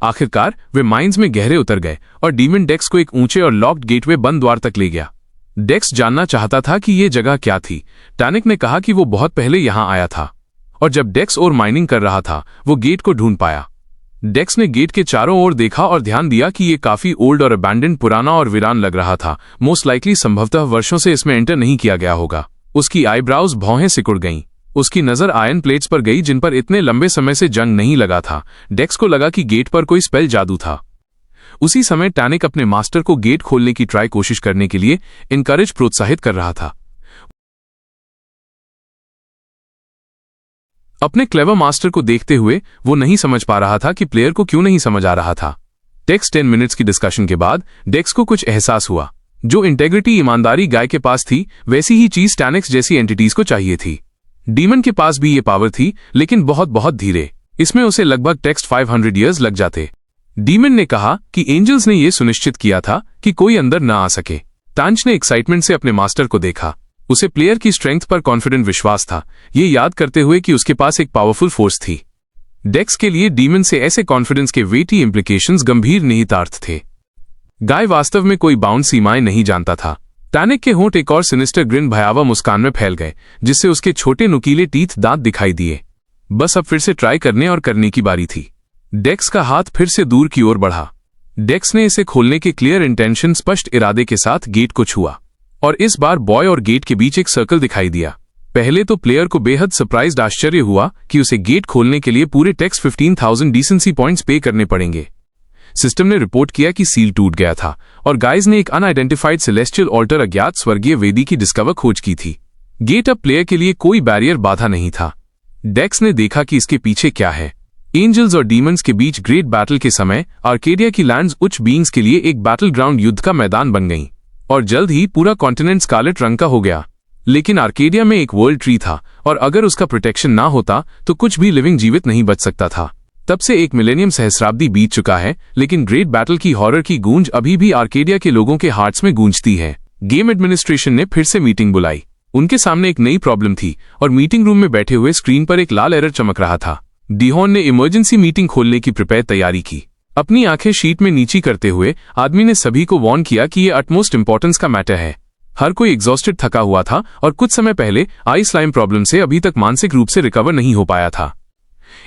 आखिरकार वे माइंस में गहरे उतर गए और डीमन डेक्स को एक ऊंचे और लॉक्ड गेटवे, बंद द्वार तक ले गया। डेक्स जानना चाहता था कि ये जगह क्या थी। टैनिक ने कहा कि वो बहुत पहले यहां आया था और जब डेक्स और माइनिंग कर रहा था, वो गेट को ढूंढ पाया। डेक्स ने गेट के चारों ओर देखा और ध्यान दिया कि ये काफी ओल्ड और अबैंडन्ड, पुराना और वीरान लग रहा था। मोस्ट लाइकली, संभवतः वर्षों से इसमें एंटर नहीं किया गया होगा। उसकी आईब्राउज, भौहें सिकुड़ गईं। उसकी नजर आयरन प्लेट्स पर गई जिन पर इतने लंबे समय से जंग नहीं लगा था। डेक्स को लगा कि गेट पर कोई स्पेल जादू था। उसी समय टैनिक अपने मास्टर को गेट खोलने की कोशिश करने के लिए इनकरेज, प्रोत्साहित कर रहा था। अपने क्लेवर मास्टर को देखते हुए वो नहीं समझ पा रहा था कि प्लेयर को क्यों नहीं समझ आ रहा था। डेक्स 10 मिनट्स की डिस्कशन के बाद डेक्स को कुछ एहसास हुआ। जो इंटेग्रिटी, ईमानदारी गाय के पास थी, वैसी ही चीज टैनिक्स जैसी एंटिटीज को चाहिए थी। डीमन के पास भी ये पावर थी, लेकिन बहुत बहुत धीरे। इसमें उसे लगभग टेक्स्ट 500 ईयर्स लग जाते। डीमन ने कहा कि एंजल्स ने यह सुनिश्चित किया था कि कोई अंदर न आ सके। टांच ने एक्साइटमेंट से अपने मास्टर को देखा। उसे प्लेयर की स्ट्रेंथ पर कॉन्फिडेंट विश्वास था, ये याद करते हुए कि उसके पास एक पावरफुल फोर्स थी। डेक्स के लिए डीमन से ऐसे कॉन्फिडेंस के वेटी इम्प्लीकेशंस गंभीर निहितार्थ थे। गाय वास्तव में कोई बाउंड सीमाएं नहीं जानता था। टैनिक के होंठ एक और सिनिस्टर ग्रिन भयावह मुस्कान में फैल गए, जिससे उसके छोटे नुकीले टीथ दांत दिखाई दिए। बस अब फिर से ट्राई करने और करने की बारी थी। डेक्स का हाथ फिर से दूर की ओर बढ़ा। डेक्स ने इसे खोलने के क्लियर इंटेंशन स्पष्ट इरादे के साथ गेट को छुआ, और इस बार बॉय और गेट के बीच एक सर्कल दिखाई दिया। पहले तो प्लेयर को बेहद सरप्राइज्ड आश्चर्य हुआ कि उसे गेट खोलने के लिए पूरे टेक्स 15,000 डिसेंसी पॉइंट्स पे करने पड़ेंगे। सिस्टम ने रिपोर्ट किया कि सील टूट गया था और गाइज ने एक अनआइडेंटिफाइड सेलेस्टियल ऑल्टर अज्ञात स्वर्गीय वेदी की डिस्कवर खोज की थी। गेट अब प्लेयर के लिए कोई बैरियर बाधा नहीं था। डेक्स ने देखा कि इसके पीछे क्या है। एंजल्स और डीमंस के बीच ग्रेट बैटल के समय आर्केडिया की लैंड्स उच्च बीइंग्स के लिए एक बैटल ग्राउंड युद्ध का मैदान बन गईं, और जल्द ही पूरा कॉन्टिनेंट स्कारलेट रंग का हो गया। लेकिन आर्केडिया में एक वर्ल्ड ट्री था, और अगर उसका प्रोटेक्शन ना होता तो कुछ भी लिविंग जीवित नहीं बच सकता था। तब से 1 मिलेनियम सहस्राब्दी बीत चुका है, लेकिन ग्रेट बैटल की हॉरर की गूंज अभी भी आर्केडिया के लोगों के हार्ट्स में गूंजती है। गेम एडमिनिस्ट्रेशन ने फिर से मीटिंग बुलाई। उनके सामने एक नई प्रॉब्लम थी, और मीटिंग रूम में बैठे हुए स्क्रीन पर एक लाल एरर चमक रहा था। डिहॉन ने इमरजेंसी मीटिंग खोलने की प्रिपेयर तैयारी की। अपनी आंखें शीट में नीची करते हुए आदमी ने सभी को वार्न किया कि यह अटमोस्ट इंपॉर्टेंस का मैटर है। हर कोई एग्जॉस्टेड थका हुआ था, और कुछ समय पहले आई स्लाइम प्रॉब्लम से अभी तक मानसिक रूप से रिकवर नहीं हो पाया था।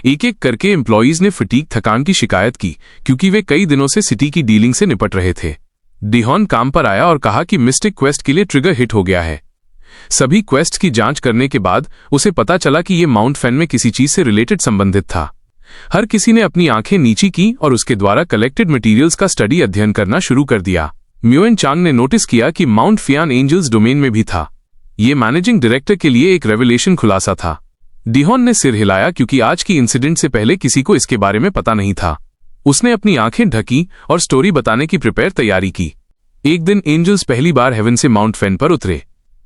एक एक करके एम्प्लॉइज ने फटीग थकान की शिकायत की, क्योंकि वे कई दिनों से सिटी की डीलिंग से निपट रहे थे। डिहॉन काम पर आया और कहा कि मिस्टिक क्वेस्ट के लिए ट्रिगर हिट हो गया है। सभी क्वेस्ट की जांच करने के बाद उसे पता चला कि यह माउंट फेन में किसी चीज से रिलेटेड संबंधित था। हर किसी ने अपनी आंखें नीची की और उसके द्वारा कलेक्टेड मटेरियल्स का स्टडी अध्ययन करना शुरू कर दिया। म्यूएन चांग ने नोटिस किया कि माउंट फियान एंजल्स डोमेन में भी था। यह मैनेजिंग डायरेक्टर के लिए एक रेवलेशन खुलासा था। डिहॉन ने सिर हिलाया, क्योंकि आज की इंसिडेंट से पहले किसी को इसके बारे में पता नहीं था। उसने अपनी आंखें ढकी और स्टोरी बताने की प्रिपेयर तैयारी की। एक दिन एंजल्स पहली बार हेवन से माउंट फेन पर उतरे,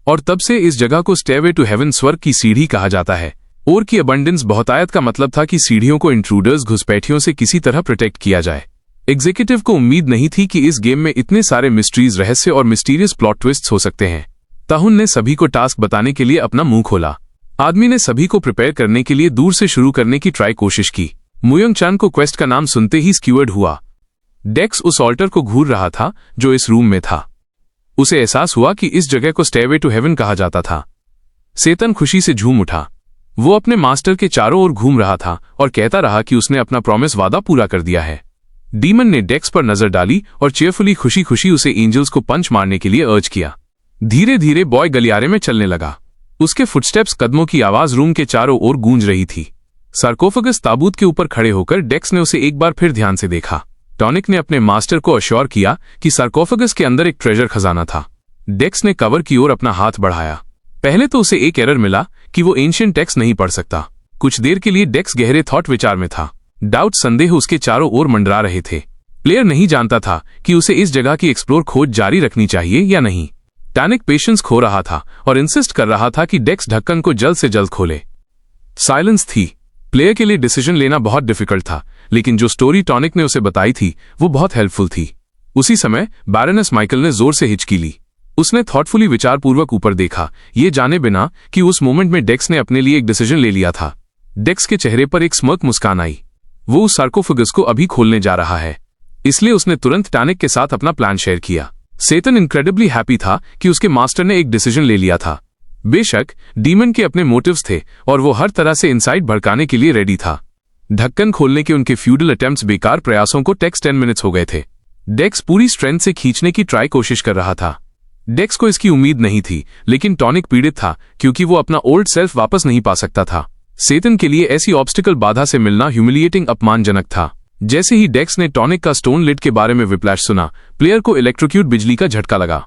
और तब से इस जगह को स्टेवे टू हेवन स्वर्ग की सीढ़ी कहा जाता है। और की अबंडेंस बहुतायत का मतलब था कि सीढ़ियों को इंट्रूडर्स घुसपैठियों से किसी तरह प्रोटेक्ट किया जाए। एग्जीक्यूटिव को उम्मीद नहीं थी कि इस गेम में इतने सारे मिस्ट्रीज, रहस्य और मिस्टीरियस प्लॉट ट्विस्ट्स हो सकते हैं। ताहुन ने सभी को टास्क बताने के लिए अपना मुंह खोला। आदमी ने सभी को प्रिपेयर करने के लिए दूर से शुरू करने की ट्राई कोशिश की। मुयोंग चान को क्वेस्ट का नाम सुनते ही स्क्यूअर्ड हुआ। डेक्स उस ऑल्टर को घूर रहा था जो इस रूम में था। उसे एहसास हुआ कि इस जगह को स्टेवे टू हेवन कहा जाता था। सेतन खुशी से झूम उठा। वो अपने मास्टर के चारों ओर घूम रहा था और कहता रहा कि उसने अपना प्रॉमिस वादा पूरा कर दिया है। डीमन ने डेक्स पर नजर डाली और चेयरफुली खुशी खुशी उसे एंजल्स को पंच मारने के लिए अर्ज किया। धीरे धीरे बॉय गलियारे में चलने लगा। उसके फुटस्टेप्स कदमों की आवाज रूम के चारों ओर गूंज रही थी। सार्कोफेगस ताबूत के ऊपर खड़े होकर डेक्स ने उसे एक बार फिर ध्यान से देखा। टॉनिक ने अपने मास्टर को अश्योर किया कि सार्कोफेगस के अंदर एक ट्रेजर खजाना था। डेक्स ने कवर की ओर अपना हाथ बढ़ाया। पहले तो उसे एक एरर मिला कि वो एंशिएंट टेक्स्ट नहीं पढ़ सकता। कुछ देर के लिए डेक्स गहरे थॉट विचार में था। डाउट, संदेह उसके चारों ओर मंडरा रहे थे। प्लेयर नहीं जानता था कि उसे इस जगह की एक्सप्लोर खोज जारी रखनी चाहिए या नहीं। टॉनिक पेशेंस खो रहा था और इंसिस्ट कर रहा था कि डेक्स ढक्कन को जल्द से जल्द खोले। साइलेंस थी। प्लेयर के लिए डिसीजन लेना बहुत डिफिकल्ट था, लेकिन जो स्टोरी टॉनिक ने उसे बताई थी वो बहुत हेल्पफुल थी। उसी समय बैरोनेस माइकल ने जोर से हिचकी ली। उसने थॉटफुली विचारपूर्वक ऊपर देखा, ये जाने बिना कि उस मोमेंट में डेक्स ने अपने लिए एक डिसीजन ले लिया था। डेक्स के चेहरे पर एक स्मर्क मुस्कान आई। वो उस सार्कोफेगस को अभी खोलने जा रहा है, इसलिए उसने तुरंत टॉनिक के साथ अपना प्लान शेयर किया। सेतन इनक्रेडिबली हैप्पी था कि उसके मास्टर ने एक डिसीजन ले लिया था। बेशक डीमन के अपने मोटिव्स थे और वो हर तरह से इनसाइट भड़काने के लिए रेडी था। ढक्कन खोलने के उनके फ्यूडल अटेम्प्ट्स बेकार प्रयासों को टेक्स 10 मिनट्स हो गए थे। डेक्स पूरी स्ट्रेंथ से खींचने की ट्राई कोशिश कर रहा था। डेक्स को इसकी उम्मीद नहीं थी, लेकिन टॉनिक पीड़ित था क्योंकि वो अपना ओल्ड सेल्फ वापस नहीं पा सकता था। सेतन के लिए ऐसी ऑब्स्टिकल बाधा से मिलना ह्यूमिलिएटिंग, अपमानजनक था। जैसे ही डेक्स ने टॉनिक का स्टोन लिड के बारे में विप्लैश सुना, प्लेयर को इलेक्ट्रोक्यूट बिजली का झटका लगा।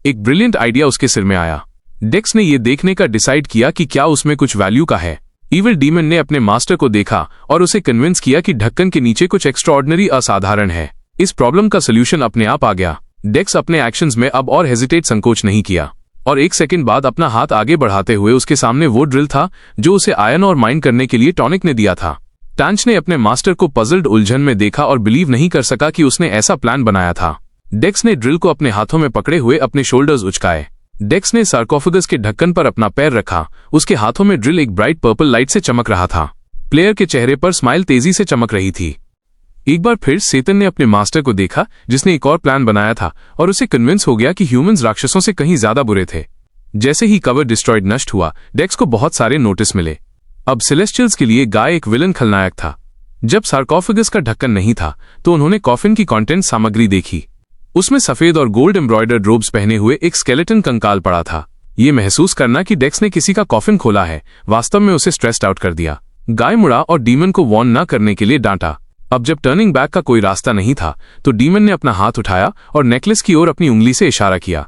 एक ब्रिलियंट आइडिया उसके सिर में आया। डेक्स ने यह देखने का डिसाइड किया कि क्या उसमें कुछ वैल्यू का है। इविल डीमन ने अपने मास्टर को देखा और उसे कन्विंस किया कि ढक्कन के नीचे कुछ एक्स्ट्राऑर्डिनरी, असाधारण है। इस प्रॉब्लम का सॉल्यूशन अपने आप आ गया। डेक्स अपने एक्शंस में अब और हेजिटेट, संकोच नहीं किया, और एक सेकंड बाद अपना हाथ आगे बढ़ाते हुए उसके सामने वो ड्रिल था जो उसे आयन और माइन करने के लिए टॉनिक ने दिया था। टांच ने अपने मास्टर को पजल्ड उलझन में देखा और बिलीव नहीं कर सका कि उसने ऐसा प्लान बनाया था। डेक्स ने ड्रिल को अपने हाथों में पकड़े हुए अपने शोल्डर्स उचकाए। डेक्स ने सार्कोफेगस के ढक्कन पर अपना पैर रखा। उसके हाथों में ड्रिल एक ब्राइट पर्पल लाइट से चमक रहा था। प्लेयर के चेहरे पर स्माइल तेजी से चमक रही थी। एक बार फिर सेतन ने अपने मास्टर को देखा जिसने एक और प्लान बनाया था और उसे कन्विंस हो गया कि ह्यूमंस राक्षसों से कहीं ज्यादा बुरे थे। जैसे ही कवर डिस्ट्रॉयड नष्ट हुआ, डेक्स को बहुत सारे नोटिस मिले। अब सेलेस्टियल्स के लिए गाय एक विलन खलनायक था। जब सार्कोफेगस का ढक्कन नहीं था तो उन्होंने कॉफिन की कंटेंट सामग्री देखी। उसमें सफेद और गोल्ड एम्ब्रॉयडर्ड रोब्स पहने हुए एक स्केलेटन कंकाल पड़ा था। ये महसूस करना कि डेक्स ने किसी का कॉफिन खोला है वास्तव में उसे स्ट्रेस्ड आउट कर दिया। गाय मुड़ा और डीमन को वॉर्न न करने के लिए डांटा। अब जब टर्निंग बैक का कोई रास्ता नहीं था तो डीमन ने अपना हाथ उठाया और नेकलेस की ओर अपनी उंगली से इशारा किया।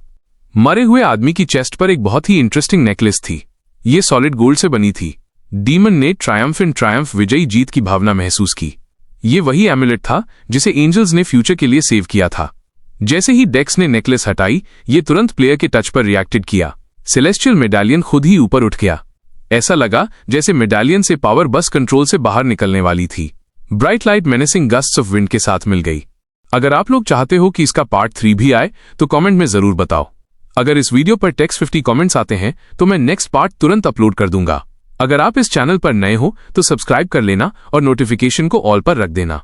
मरे हुए आदमी की चेस्ट पर एक बहुत ही इंटरेस्टिंग नेकलेस थी। ये सॉलिड गोल्ड से बनी थी। डीमन ने ट्रायम्फ इन ट्रायम्फ विजयी जीत की भावना महसूस की। ये वही एमुलेट था जिसे एंजल्स ने फ्यूचर के लिए सेव किया था। जैसे ही डेक्स ने नेकलेस हटाई, ये तुरंत प्लेयर के टच पर रिएक्टेड किया। सेलेस्टियल मेडालियन खुद ही ऊपर उठ गया। ऐसा लगा जैसे मेडालियन से पावर बस कंट्रोल से बाहर निकलने वाली थी। Bright light menacing गस्ट्स of wind के साथ मिल गई। अगर आप लोग चाहते हो कि इसका पार्ट 3 भी आए तो कमेंट में जरूर बताओ। अगर इस वीडियो पर टेक्स्ट 50 कमेंट्स आते हैं तो मैं नेक्स्ट पार्ट तुरंत अपलोड कर दूंगा। अगर आप इस चैनल पर नए हो तो सब्सक्राइब कर लेना और नोटिफिकेशन को ऑल पर रख देना।